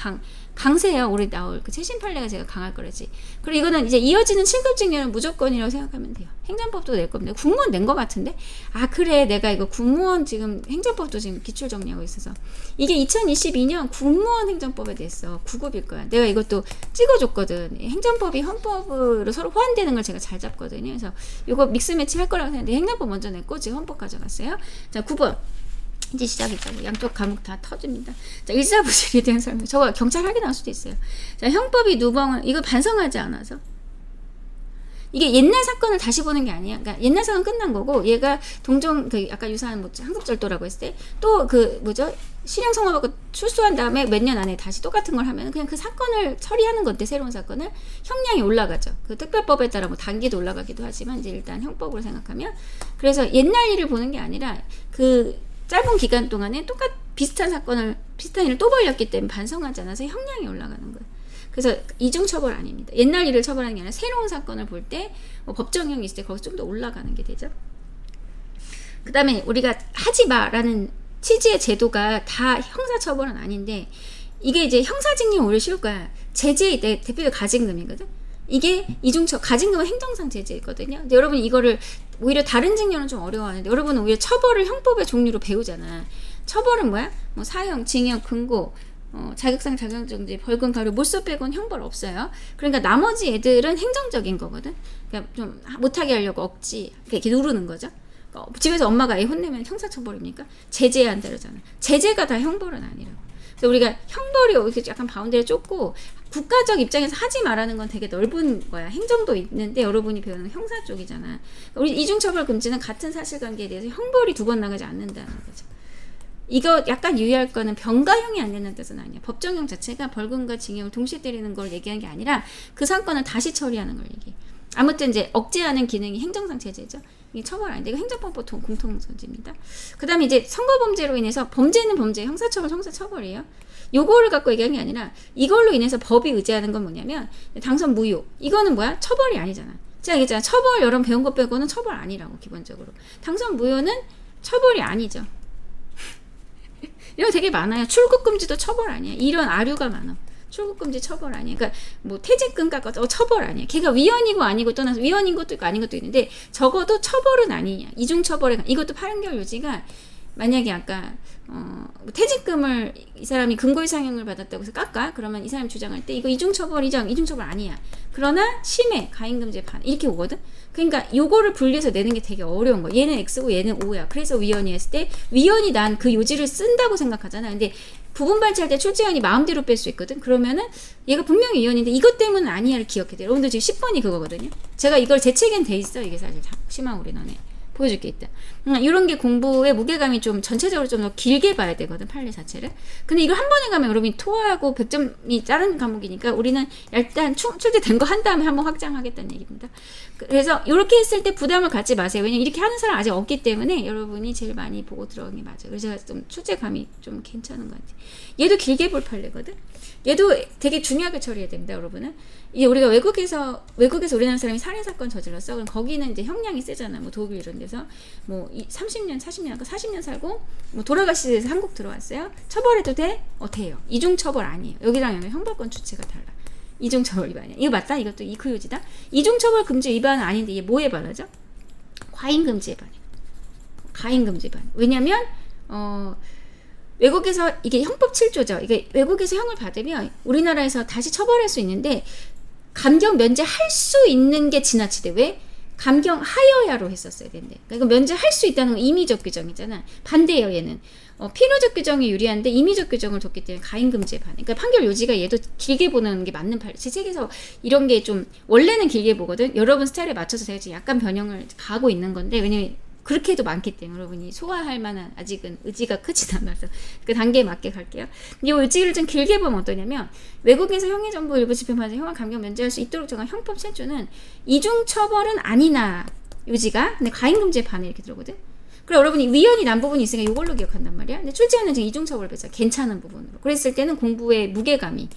강세야. 올해 나올 그 최신 판례가 제가 강할 거라지. 그리고 이거는 이제 이어지는 7급 직렬은 무조건이라고 생각하면 돼요. 행정법도 낼 겁니다. 국무원 낸 거 같은데? 아, 그래. 내가 이거 국무원 지금 행정법도 지금 기출 정리하고 있어서. 이게 2022년 국무원 행정법에 냈어. 9급일 거야. 내가 이것도 찍어줬거든. 행정법이 헌법으로 서로 호환되는 걸 제가 잘 잡거든요. 그래서 이거 믹스 매치 할 거라고 생각했는데 행정법 먼저 냈고 지금 헌법 가져갔어요. 자, 9번. 이제 시작이죠. 양쪽 과목 다 터집니다. 자, 일사부실에 대한 설명. 저거 경찰 확인 나올 수도 있어요. 자, 형법이 누범을, 이거 반성하지 않아서. 이게 옛날 사건을 다시 보는 게 아니야. 그러니까 옛날 사건 끝난 거고, 얘가 동종, 아까 유사한 뭐 항급절도라고 했을 때, 또 실형 선고받고 출소한 다음에 몇 년 안에 다시 똑같은 걸 하면 그냥 그 사건을 처리하는 건데, 새로운 사건을. 형량이 올라가죠. 그 특별법에 따라 뭐 단계도 올라가기도 하지만, 이제 일단 형법으로 생각하면. 그래서 옛날 일을 보는 게 아니라, 짧은 기간 동안에 비슷한 일을 또 벌였기 때문에 반성하지 않아서 형량이 올라가는 거예요. 그래서 이중처벌 아닙니다. 옛날 일을 처벌하는 게 아니라 새로운 사건을 볼 때 법정형이 있을 때 거기서 좀 더 올라가는 게 되죠. 그 다음에 우리가 하지 마라는 취지의 제도가 다 형사처벌은 아닌데, 이게 이제 형사징역 오히려 쉬울 거야. 제재의 대표적 가징금이거든. 이게 가징금은 행정상 제재거든요. 근데 여러분 이거를 오히려 다른 징역은 좀 어려워하는데, 여러분은 오히려 처벌을 형법의 종류로 배우잖아. 처벌은 뭐야? 뭐 사형, 징역, 금고, 자격상, 자격정지, 벌금, 가료, 몰수 빼고는 형벌 없어요. 그러니까 나머지 애들은 행정적인 거거든. 그러니까 좀 못하게 하려고 억지 이렇게 누르는 거죠. 집에서 엄마가 애 혼내면 형사처벌입니까? 제재해야 한다 그러잖아. 제재가 다 형벌은 아니라고. 그래서 우리가 형벌이 이렇게 약간 바운드를 쫓고, 국가적 입장에서 하지 말라는 건 되게 넓은 거야. 행정도 있는데 여러분이 배우는 형사 쪽이잖아. 우리 이중처벌 금지는 같은 사실관계에 대해서 형벌이 2번 나가지 않는다는 거죠. 이거 약간 유의할 거는 병가형이 안 되는 뜻은 아니야. 법정형 자체가 벌금과 징역을 동시에 때리는 걸 얘기하는 게 아니라 그 사건을 다시 처리하는 걸 얘기해. 아무튼 이제 억제하는 기능이 행정상 제재죠. 이게 처벌 아닌데, 이거 행정법 공통소지입니다. 그 다음에 이제 선거범죄로 인해서, 범죄는 범죄, 형사처벌, 형사처벌이에요. 요거를 갖고 얘기하는 게 아니라, 이걸로 인해서 법이 의지하는 건 뭐냐면, 당선 무효. 이거는 뭐야? 처벌이 아니잖아. 제가 얘기했잖아. 처벌, 여러분 배운 것 빼고는 처벌 아니라고, 기본적으로. 당선 무효는 처벌이 아니죠. 이런 거 되게 많아요. 출국금지도 처벌 아니야. 이런 아류가 많아. 출국금지 처벌 아니야. 그러니까 뭐 퇴직금 깎아 처벌 아니야. 걔가 위헌이고 아니고 떠나서, 위헌인 것도 있고 아닌 것도 있는데, 적어도 처벌은 아니냐. 이중처벌에, 이것도 판결 유지가, 만약에 아까 퇴직금을 이 사람이 금고이상형을 받았다고 해서 깎아? 그러면 이 사람이 주장할 때 이거 이중처벌이죠. 이중처벌 아니야. 그러나 심해, 가임금지에 반, 이렇게 오거든. 그러니까 요거를 분리해서 내는 게 되게 어려운 거야. 얘는 X고 얘는 O야. 그래서 위헌이 했을 때, 위헌이 난 그 요지를 쓴다고 생각하잖아. 근데 부분 발치할 때 출제원이 마음대로 뺄 수 있거든. 그러면은 얘가 분명히 위헌인데 이것 때문은 아니야를 기억해야 돼. 여러분들 지금 10번이 그거거든요. 제가 이걸 제 책엔 돼 있어. 이게 사실 심한 우리 너네 보여줄 게 있다. 이런 게 공부의 무게감이 좀 전체적으로 좀 더 길게 봐야 되거든, 판례 자체를. 근데 이걸 한 번에 가면 여러분이 토하고 100점이 다른 과목이니까 우리는 일단 출제된 거 한 다음에 한번 확장하겠다는 얘기입니다. 그래서 이렇게 했을 때 부담을 갖지 마세요. 왜냐면 이렇게 하는 사람 아직 없기 때문에 여러분이 제일 많이 보고 들어간 게 맞아요. 그래서 제가 좀 출제감이 좀 괜찮은 것 같아요. 얘도 길게 볼 판례거든. 얘도 되게 중요하게 처리해야 됩니다, 여러분은. 이게 우리가 외국에서 우리나라 사람이 살인 사건 저질렀어. 그럼 거기는 이제 형량이 세잖아. 뭐 독일 이런 데서 뭐 30년, 40년, 아까 40년 살고 뭐 돌아가시기 위해서 한국 들어왔어요. 처벌해도 돼? 돼요. 이중 처벌 아니에요. 여기랑 형벌권 주체가 달라. 이중 처벌 위반이야. 이거 맞다? 이것도 그 요지다. 이중 처벌 금지 위반은 아닌데 이게 뭐에 반하죠? 과잉 금지 위반이에요. 과잉 금지 위반. 왜냐면 외국에서 이게 형법 7조죠. 이게 외국에서 형을 받으면 우리나라에서 다시 처벌할 수 있는데, 감경 면제할 수 있는 게 지나치대. 왜? 감경하여야로 했었어야 된대. 그러니까 이거 면제할 수 있다는 건 임의적 규정이잖아. 반대예요, 얘는. 필요적 규정이 유리한데 임의적 규정을 뒀기 때문에 가임금지에 반해. 그러니까 판결 요지가 얘도 길게 보는 게 맞는 제 책에서 이런 게 좀 원래는 길게 보거든. 여러분 스타일에 맞춰서 제가 지금 약간 변형을 가고 있는 건데, 왜냐면 그렇게 해도 많기 때문에 여러분이 소화할 만한 아직은 의지가 크진 않아서 그 단계에 맞게 갈게요. 이 의지를 좀 길게 보면 어떠냐면 외국에서 형의 정보 일부 집행받아 형한 감경 면제할 수 있도록 정한 형법 체주는 이중처벌은 아니나 요지가 근데 가행금지에 반해 이렇게 들어오거든. 그래 여러분이 위헌이 난 부분이 있으니까 이걸로 기억한단 말이야. 근데 출제하는 지금 이중처벌 배제 괜찮은 부분으로 그랬을 때는 공부의 무게감이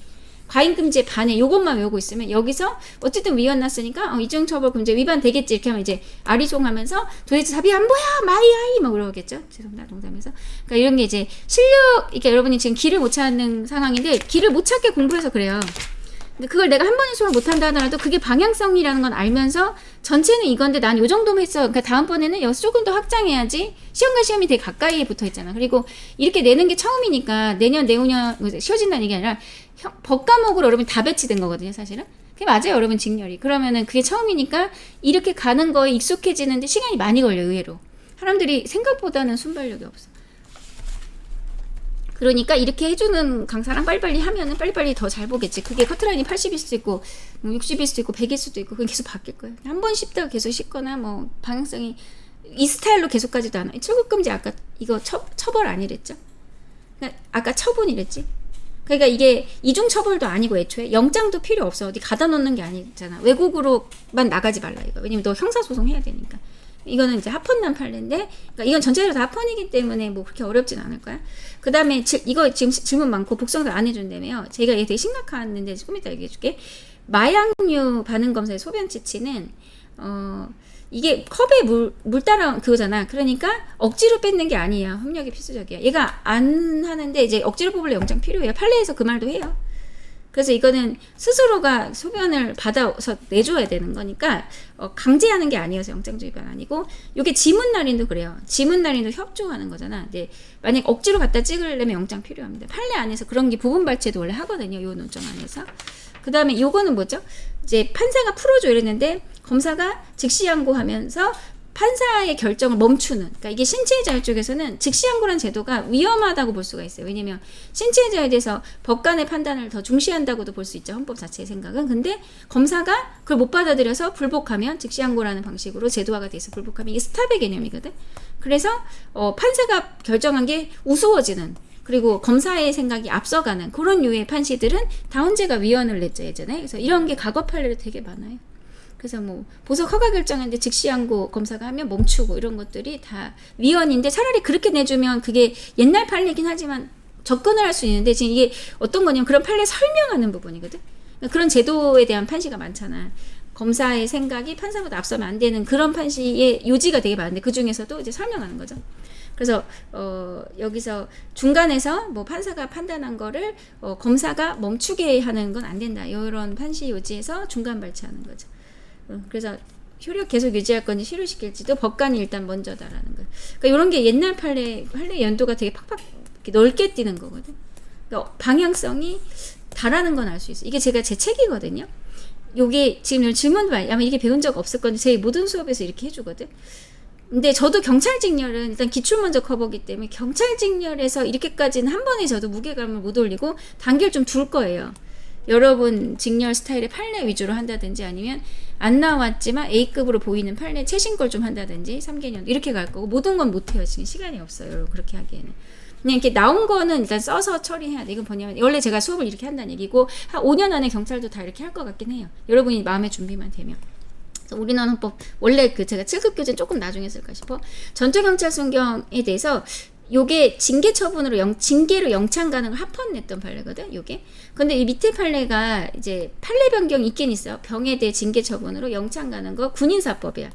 과잉금지에 반해 요것만 외우고 있으면 여기서 어쨌든 위헌 났으니까 이중처벌 금지 위반 되겠지 이렇게 하면 이제 아리송하면서 도대체 답이 안 보여 마이아이 막 그러겠죠. 죄송합니다 농담해서. 그러니까 이런 게 이제 실력 그러니까 여러분이 지금 길을 못 찾는 상황인데 길을 못 찾게 공부해서 그래요. 근데 그걸 내가 한 번에 수업 못한다 하더라도 그게 방향성이라는 건 알면서 전체는 이건데 난 요 정도만 했어. 그러니까 다음번에는 여기서 조금 더 확장해야지. 시험과 시험이 되게 가까이에 붙어 있잖아. 그리고 이렇게 내는 게 처음이니까 내년 내후년 쉬워진다는 얘기 아니라 법 과목으로 여러분 다 배치된 거거든요 사실은. 그게 맞아요 여러분 직렬이. 그러면은 그게 처음이니까 이렇게 가는 거에 익숙해지는데 시간이 많이 걸려요 의외로. 사람들이 생각보다는 순발력이 없어. 그러니까 이렇게 해주는 강사랑 빨리빨리 하면은 빨리빨리 더 잘 보겠지. 그게 커트라인이 80일 수도 있고 60일 수도 있고 100일 수도 있고 그게 계속 바뀔 거예요. 한 번 씹다가 계속 씹거나 뭐 방향성이 이 스타일로 계속 가지도 않아. 출국금지 아까 이거 처벌 아니랬죠? 그러니까 아까 처분이랬지? 그러니까 이게 이중처벌도 아니고 애초에 영장도 필요 없어. 어디 가다 놓는 게 아니잖아. 외국으로만 나가지 말라 이거. 왜냐면 너 형사소송 해야 되니까. 이거는 이제 합헌난 판례인데, 그러니까 이건 전체적으로 다 합헌이기 때문에 뭐 그렇게 어렵진 않을 거야. 그 다음에 이거 지금 질문 많고 복성도 안 해준다며요. 제가 얘 되게 심각한데 좀 이따 얘기해줄게. 마약류 반응 검사의 소변 채취는 이게 컵에 물 따라 그거잖아. 그러니까 억지로 뺏는 게 아니야. 협력이 필수적이야. 얘가 안 하는데 이제 억지로 뽑을 영장 필요해요. 판례에서 그 말도 해요. 그래서 이거는 스스로가 소변을 받아서 내줘야 되는 거니까 강제하는 게 아니어서 영장적 위반 아니고 이게 지문날인도 그래요. 지문날인도 협조하는 거잖아. 근데 만약 억지로 갖다 찍으려면 영장 필요합니다. 판례 안에서 그런 게 부분 발제도 원래 하거든요. 요 논점 안에서. 그 다음에 요거는 뭐죠? 이제 판사가 풀어줘 이랬는데 검사가 즉시 항고하면서 판사의 결정을 멈추는. 그러니까 이게 신체의 자유 쪽에서는 즉시 항고란 제도가 위험하다고 볼 수가 있어요. 왜냐면 신체의 자유에 대해서 법관의 판단을 더 중시한다고도 볼 수 있죠. 헌법 자체의 생각은. 근데 검사가 그걸 못 받아들여서 불복하면 즉시 항고라는 방식으로 제도화가 돼서 불복하면 이게 스탑의 개념이거든. 그래서 판사가 결정한 게 우스워지는 그리고 검사의 생각이 앞서가는 그런 류의 판시들은 다운제가 위헌을 냈죠 예전에. 그래서 이런 게 과거 판례로 되게 많아요. 그래서 뭐 보석 허가 결정했는데 즉시 항고 검사가 하면 멈추고 이런 것들이 다 위헌인데 차라리 그렇게 내주면 그게 옛날 판례긴 하지만 접근을 할 수 있는데 지금 이게 어떤 거냐면 그런 판례 설명하는 부분이거든. 그러니까 그런 제도에 대한 판시가 많잖아. 검사의 생각이 판사보다 앞서면 안 되는 그런 판시의 요지가 되게 많은데 그 중에서도 이제 설명하는 거죠. 그래서 여기서 중간에서 뭐 판사가 판단한 거를 검사가 멈추게 하는 건 안 된다. 이런 판시 요지에서 중간 발췌하는 거죠. 그래서 효력 계속 유지할 건지 실효시킬지도 법관이 일단 먼저다라는 거예요. 그러니까 이런 게 옛날 판례 연도가 되게 팍팍 넓게 뛰는 거거든. 그러니까 방향성이 다라는 건 알 수 있어. 이게 제가 제 책이거든요. 요게 지금 질문 봐요. 아마 이게 배운 적 없을 건데 제 모든 수업에서 이렇게 해주거든. 근데 저도 경찰 직렬은 일단 기출 먼저 커버기 때문에 경찰 직렬에서 이렇게까지는 한 번에 저도 무게감을 못 올리고 단계를 좀 둘 거예요. 여러분 직렬 스타일의 판례 위주로 한다든지 아니면 안 나왔지만 A급으로 보이는 판례 최신 걸 좀 한다든지 3개년 이렇게 갈 거고 모든 건 못해요. 지금 시간이 없어요. 그렇게 하기에는. 그냥 이렇게 나온 거는 일단 써서 처리해야 돼. 이건 뭐냐면 원래 제가 수업을 이렇게 한다는 얘기고 한 5년 안에 경찰도 다 이렇게 할 것 같긴 해요. 여러분이 마음의 준비만 되면. 우리나라 헌법 원래 그 제가 7급 교재는 조금 나중에 쓸까 싶어. 전투경찰순경에 대해서 요게 징계 처분으로 징계로 영창 가는 걸 합헌냈던 판례거든. 요게. 근데 이 밑에 판례가 이제 판례 변경이 있긴 있어요. 병에 대해 징계 처분으로 영창 가는 거 군인사법이야.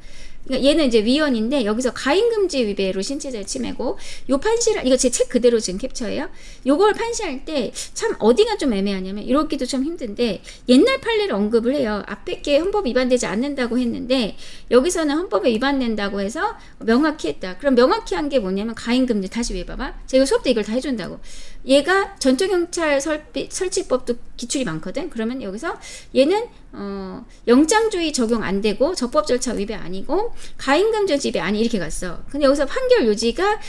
그러니까 얘는 이제 위헌인데 여기서 가인금지 위배로 신체자의 침해고 요 판시를 이거 제 책 그대로 지금 캡처해요. 요걸 판시할 때 참 어디가 좀 애매하냐면 이렇기도 좀 힘든데 옛날 판례를 언급을 해요. 앞에 게 헌법 위반되지 않는다고 했는데 여기서는 헌법에 위반된다고 해서 명확히 했다. 그럼 명확히 한 게 뭐냐면 가인금지 다시 왜 봐봐. 제가 수업 때 이걸 다 해준다고. 얘가 전투경찰 설치법도 기출이 많거든. 그러면 여기서 얘는 영장주의 적용 안 되고 적법 절차 위배 아니고 가임금지 지배 아니 이렇게 갔어. 근데 여기서 판결 요지가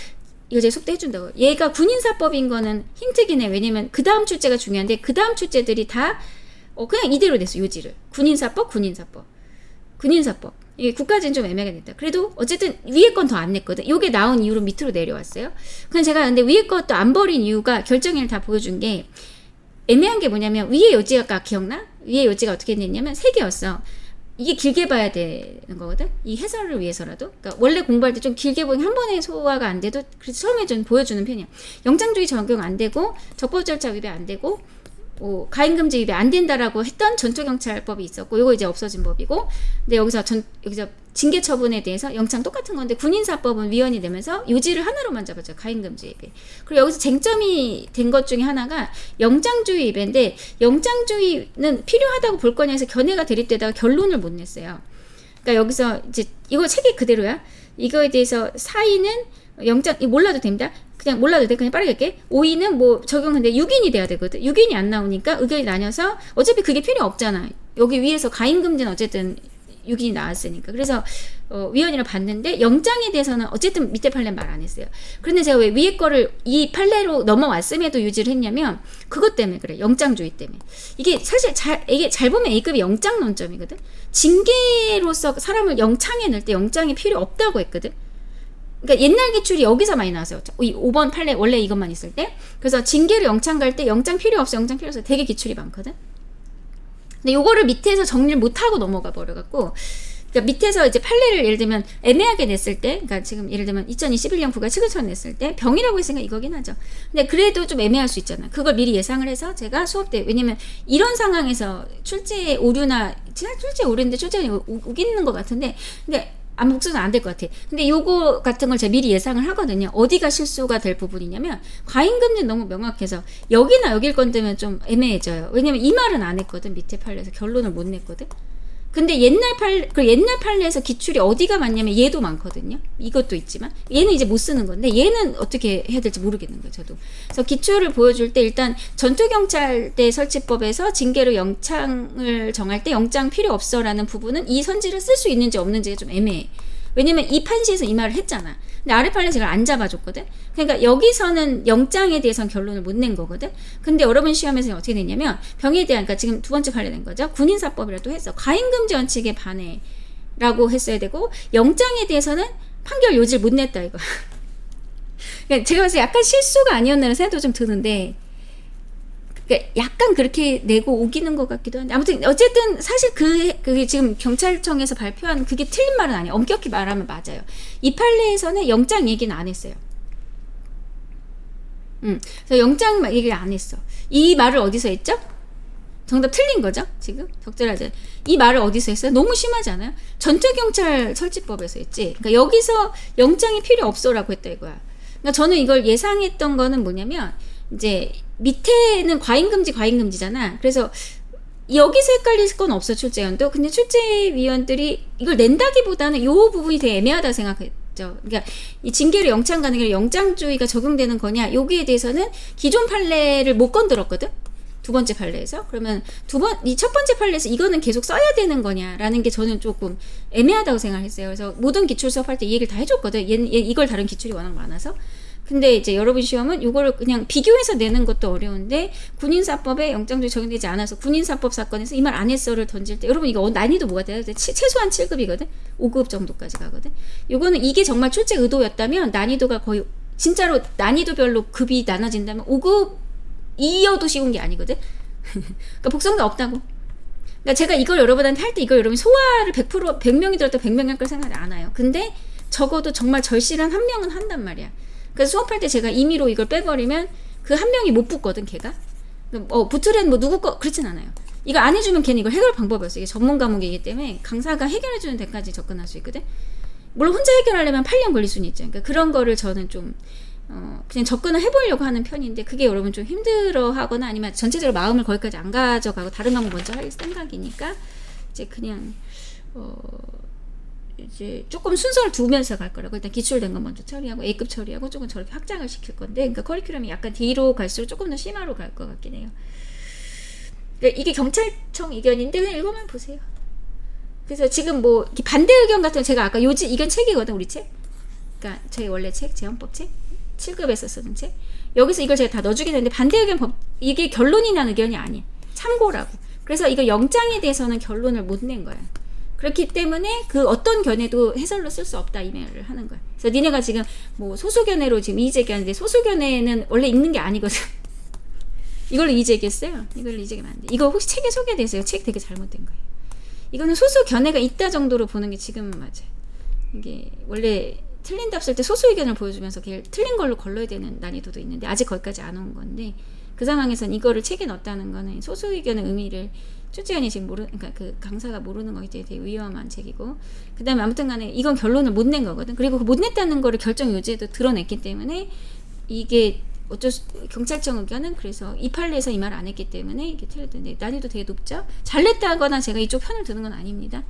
이거 제가 속도 해준다고. 얘가 군인사법인 거는 힌트긴 해. 왜냐면 그 다음 출제가 중요한데 그 다음 출제들이 다 그냥 이대로 됐어. 요지를. 군인사법. 이게 국가지는 좀 애매하게 됐다. 그래도 어쨌든 위에 건 더 안 냈거든. 요게 나온 이후로 밑으로 내려왔어요. 그냥 제가 근데 위에 것도 안 버린 이유가 결정일을 다 보여준 게 애매한 게 뭐냐면 위에 요지가 기억나? 위에 요지가 어떻게 됐냐면 3개였어. 이게 길게 봐야 되는 거거든. 이 해설을 위해서라도. 그러니까 원래 공부할 때 좀 길게 보면 한 번에 소화가 안 돼도 그래서 처음에 좀 보여주는 편이야. 영장주의 적용 안 되고 적법 절차 위배 안 되고 가임금지 위배 안 된다라고 했던 전초경찰법이 있었고 요거 이제 없어진 법이고 근데 여기서 징계 처분에 대해서 영장 똑같은 건데 군인사법은 위헌이 되면서 요지를 하나로만 잡았죠. 가임금지 위배. 그리고 여기서 쟁점이 된 것 중에 하나가 영장주의 위배인데 영장주의는 필요하다고 볼 거냐 해서 견해가 대립되다가 결론을 못 냈어요. 그러니까 여기서 이제 이거 책이 그대로야. 이거에 대해서 사인은 영장 몰라도 됩니다. 그냥 몰라도 돼. 그냥 빠르게 할게. 5인은 뭐 적용하는데 6인이 돼야 되거든. 6인이 안 나오니까 의견이 나뉘어서 어차피 그게 필요 없잖아. 여기 위에서 가임금지는 어쨌든 6인이 나왔으니까. 그래서 위헌이라 봤는데 영장에 대해서는 어쨌든 밑에 판례는 말 안 했어요. 그런데 제가 왜 위에 거를 이 판례로 넘어왔음에도 유지를 했냐면 그것 때문에 그래. 영장주의 때문에. 이게 사실 이게 잘 보면 A급이 영장 논점이거든. 징계로서 사람을 영창에 넣을 때 영장이 필요 없다고 했거든. 그러니까 옛날 기출이 여기서 많이 나왔어요. 이 5번 판례 원래 이것만 있을 때. 그래서 징계로 영창 갈 때 영장 필요 없어 되게 기출이 많거든. 근데 요거를 밑에서 정리를 못하고 넘어가 버려갖고 그러니까 밑에서 이제 판례를 예를 들면 애매하게 냈을 때 그러니까 지금 예를 들면 2021년 국가 체결처럼 냈을 때 병이라고 했으니까 이거긴 하죠. 근데 그래도 좀 애매할 수 있잖아. 그걸 미리 예상을 해서 제가 수업 때 왜냐면 이런 상황에서 출제 오류나 출제 오류인데 출제가 우기는 것 같은데 근데 아무 복수는 안 될 것 같아. 근데 요거 같은 걸 제가 미리 예상을 하거든요. 어디가 실수가 될 부분이냐면 과잉금지는 너무 명확해서 여기나 여길 건드면 좀 애매해져요. 왜냐면 이 말은 안 했거든. 밑에 판례에서 결론을 못 냈거든. 근데 옛날 판례에서 기출이 어디가 많냐면 얘도 많거든요. 이것도 있지만 얘는 이제 못 쓰는 건데 얘는 어떻게 해야 될지 모르겠는 거예요. 저도. 그래서 기출을 보여줄 때 일단 전투경찰대 설치법에서 징계로 영창을 정할 때 영장 필요 없어라는 부분은 이 선지를 쓸 수 있는지 없는지가 좀 애매해. 왜냐면 이 판시에서 이 말을 했잖아. 근데 아래 판례에서 이걸 안 잡아줬거든. 그러니까 여기서는 영장에 대해서는 결론을 못 낸 거거든. 근데 여러분 시험에서는 어떻게 됐냐면 병에 대한 그러니까 지금 두 번째 판례 된 거죠. 군인사법이라도 했어. 가임금지 원칙에 반해라고 했어야 되고 영장에 대해서는 판결 요지를 못 냈다 이거. 그러니까 제가 봤을 때 약간 실수가 아니었나라는 생각도 좀 드는데 그러니까 약간 그렇게 내고 우기는 것 같기도 한데 아무튼 어쨌든 사실 그게 지금 경찰청에서 발표한 그게 틀린 말은 아니에요. 엄격히 말하면 맞아요. 이 판례에서는 영장 얘기는 안 했어요. 그래서 영장 얘기를 안 했어. 이 말을 어디서 했죠? 정답 틀린 거죠? 지금 적절하죠? 이 말을 어디서 했어요? 너무 심하지 않아요? 전투경찰 설치법에서 했지. 그러니까 여기서 영장이 필요 없어라고 했다 이거야. 그러니까 저는 이걸 예상했던 거는 뭐냐면 이제 밑에는 과잉금지잖아. 그래서 여기서 헷갈릴 건 없어 출제위원도. 근데 출제위원들이 이걸 낸다기보다는 요 부분이 되게 애매하다고 생각했죠. 그러니까 이 징계로 영창 가는 게 영장주의가 적용되는 거냐 여기에 대해서는 기존 판례를 못 건드렸거든. 두 번째 판례에서. 그러면 이 첫 번째 판례에서 이거는 계속 써야 되는 거냐라는 게 저는 조금 애매하다고 생각했어요. 그래서 모든 기출 수업할 때 이 얘기를 다 해줬거든. 이걸 다룬 기출이 워낙 많아서. 근데 이제 여러분 시험은 이거를 그냥 비교해서 내는 것도 어려운데 군인사법에 영장주의 적용되지 않아서 군인사법 사건에서 이 말 안 했어를 던질 때 여러분 이거 난이도 뭐가 돼요? 최소한 7급이거든. 5급 정도까지 가거든. 이거는 이게 정말 출제 의도였다면 난이도가 거의 진짜로 난이도별로 급이 나눠진다면 5급 이어도 쉬운 게 아니거든. 그러니까 복성도 없다고. 그러니까 제가 이걸 여러분한테 할 때 이걸 여러분 소화를 100명이 들었다 100명이 할 걸 생각이 안 와요. 근데 적어도 정말 절실한 한 명은 한단 말이야. 그래서 수업할 때 제가 임의로 이걸 빼버리면 그 한 명이 못 붙거든 걔가. 붙으려는 뭐 누구 거 그렇진 않아요. 이거 안 해주면 걔는 이걸 해결 방법이 없어. 이게 전문 과목이기 때문에 강사가 해결해주는 데까지 접근할 수 있거든. 물론 혼자 해결하려면 8년 걸릴 수는 있죠. 그러니까 그런 거를 저는 좀 그냥 접근을 해보려고 하는 편인데 그게 여러분 좀 힘들어하거나 아니면 전체적으로 마음을 거기까지 안 가져가고 다른 과목 먼저 할 생각이니까 이제 그냥 이제 조금 순서를 두면서 갈 거라고. 일단 기출된 건 먼저 처리하고 A급 처리하고 조금 저렇게 확장을 시킬 건데 그러니까 커리큘럼이 약간 뒤로 갈수록 조금 더 심화로 갈 것 같긴 해요. 그러니까 이게 경찰청 의견인데 그냥 읽어만 보세요. 그래서 지금 뭐 반대 의견 같은 거 제가 아까 이건 책이거든 우리 책. 그러니까 저희 원래 책 재헌법 책 7급에서 쓰는 책. 여기서 이걸 제가 다 넣어주긴 했는데 반대 의견 이게 결론이 난 의견이 아니에요. 참고라고. 그래서 이거 영장에 대해서는 결론을 못 낸 거야. 그렇기 때문에 그 어떤 견해도 해설로 쓸 수 없다 이 말을 하는 거야. 그래서 니네가 지금 뭐 소수견해로 지금 이의제기하는데 소수견해는 원래 읽는 게 아니거든. 이걸로 이의제기했어요. 이걸로 이의제기하면 안 돼. 이거 혹시 책에 소개돼서요? 책 되게 잘못된 거예요. 이거는 소수견해가 있다 정도로 보는 게 지금은 맞아요. 이게 원래 틀린 답 쓸 때 소수 의견을 보여주면서 틀린 걸로 걸러야 되는 난이도도 있는데 아직 거기까지 안 온 건데 그 상황에서는 이거를 책에 넣었다는 거는 소수 의견의 의미를 출제원이 지금 그러니까 그 강사가 모르는 거기 때문에 되게 위험한 책이고 그 다음에 아무튼 간에 이건 결론을 못 낸 거거든. 그리고 그 못 냈다는 거를 결정 요지에도 드러냈기 때문에 이게 경찰청 의견은 그래서 이 판례에서 이 말 안 했기 때문에 이게 틀렸는데 난이도 되게 높죠. 잘 냈다거나 제가 이쪽 편을 드는 건 아닙니다.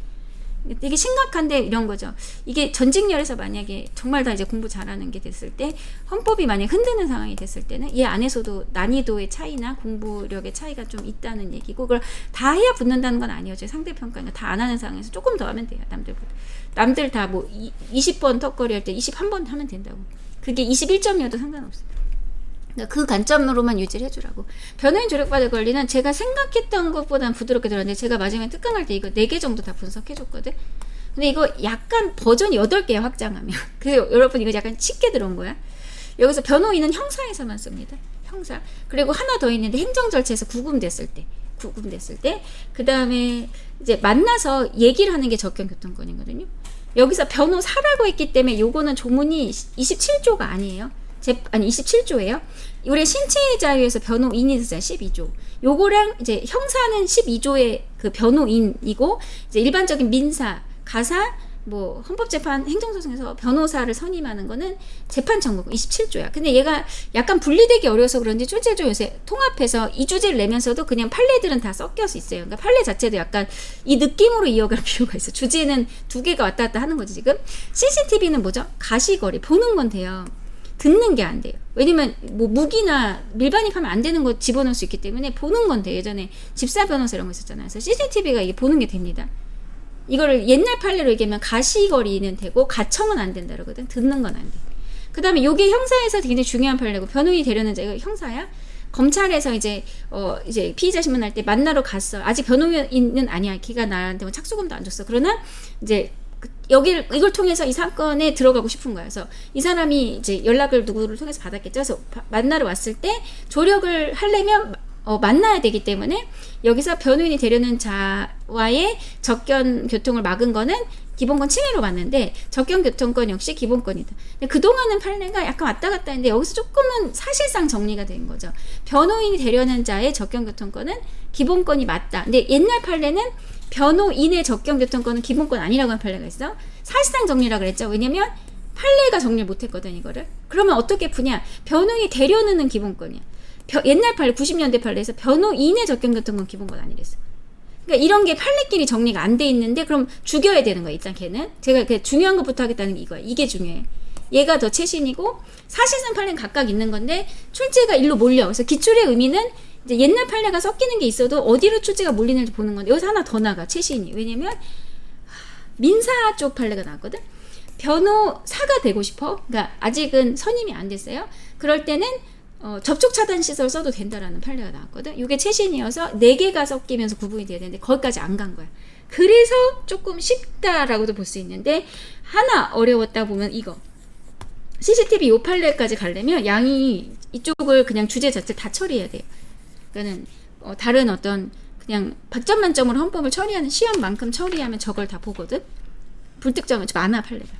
되게 심각한데 이런 거죠. 이게 전직렬에서 만약에 정말 다 이제 공부 잘하는 게 됐을 때 헌법이 만약 흔드는 상황이 됐을 때는 이 안에서도 난이도의 차이나 공부력의 차이가 좀 있다는 얘기고 그걸 다 해야 붙는다는 건 아니에요. 상대평가는 다 안 하는 상황에서 조금 더 하면 돼요. 남들 다 뭐 20번 턱걸이 할 때 21번 하면 된다고. 그게 21점이어도 상관없어요. 그 관점으로만 유지를 해주라고. 변호인 조력받을 권리는 제가 생각했던 것보다는 부드럽게 들었는데 제가 마지막에 특강할 때 이거 4개 정도 다 분석해줬거든. 근데 이거 약간 버전이 8개 확장하면 여러분 이거 약간 쉽게 들어온 거야. 여기서 변호인은 형사에서만 씁니다. 형사. 그리고 하나 더 있는데 행정절차에서 구금됐을 때 그 다음에 이제 만나서 얘기를 하는 게 적견교통권이거든요. 여기서 변호사라고 했기 때문에 요거는 조문이 27조가 아니에요. 27조예요. 우리 신체의 자유에서 변호인이 있어요. 12조. 요거랑 이제 형사는 12조의 그 변호인이고 이제 일반적인 민사, 가사, 뭐 헌법재판 행정소송에서 변호사를 선임하는 거는 재판청구고 27조야. 근데 얘가 약간 분리되기 어려워서 그런지 출제조 요새 통합해서 이 주제를 내면서도 그냥 판례들은 다 섞여서 있어요. 그러니까 판례 자체도 약간 이 느낌으로 이어갈 필요가 있어. 주제는 2개가 왔다 갔다 하는 거지 지금. CCTV는 뭐죠? 가시거리 보는 건 돼요. 듣는 게 안 돼요. 왜냐면 뭐 무기나 밀반입하면 안 되는 거 집어넣을 수 있기 때문에 보는 건데 예전에 집사 변호사 이런 거 있었잖아요. 그래서 CCTV가 이게 보는 게 됩니다. 이거를 옛날 판례로 얘기하면 가시거리는 되고 가청은 안 된다 그러거든. 듣는 건 안 돼. 그 다음에 요게 형사에서 굉장히 중요한 판례고 변호인이 되려는 자가 형사야. 검찰에서 이제 피의자 신문할 때 만나러 갔어. 아직 변호인은 아니야. 걔가 나한테 뭐 착수금도 안 줬어. 그러나 이제 이걸 통해서 이 사건에 들어가고 싶은 거야. 그래서 이 사람이 이제 연락을 누구를 통해서 받았겠죠. 그래서 만나러 왔을 때 조력을 하려면 만나야 되기 때문에 여기서 변호인이 되려는 자와의 적견 교통을 막은 거는 기본권 침해로 봤는데 적견 교통권 역시 기본권이다. 근데 그동안은 판례가 약간 왔다 갔다 했는데 여기서 조금은 사실상 정리가 된 거죠. 변호인이 되려는 자의 적견 교통권은 기본권이 맞다. 근데 옛날 판례는 변호인의 적견교통권은 기본권 아니라고 하는 판례가 있어. 사실상 정리라 그랬죠. 왜냐면 판례가 정리를 못했거든 이거를. 그러면 어떻게 푸냐. 변호인이 되려는 기본권이야. 옛날 판례 90년대 판례에서 변호인의 적견교통권 기본권 아니랬어. 그러니까 이런 게 판례끼리 정리가 안 돼 있는데 그럼 죽여야 되는 거야. 일단 걔는. 제가 중요한 것부터 하겠다는 게 이거야. 이게 중요해. 얘가 더 최신이고 사실상 판례는 각각 있는 건데 출제가 일로 몰려. 그래서 기출의 의미는 이제 옛날 판례가 섞이는 게 있어도 어디로 출제가 몰리는지 보는 건데 여기서 하나 더 나가 최신이. 왜냐면 민사 쪽 판례가 나왔거든. 변호사가 되고 싶어. 그러니까 아직은 선임이 안 됐어요. 그럴 때는 접촉 차단 시설 써도 된다라는 판례가 나왔거든. 이게 최신이어서 4개가 섞이면서 구분이 돼야 되는데 거기까지 안 간 거야. 그래서 조금 쉽다라고도 볼 수 있는데 하나 어려웠다 보면 이거. CCTV 요 판례까지 가려면 양이 이쪽을 그냥 주제 자체를 다 처리해야 돼요. 그러니까는 다른 어떤 그냥 100점 만점으로 헌법을 처리하는 시험만큼 처리하면 저걸 다 보거든. 불특정은 많아 판례가.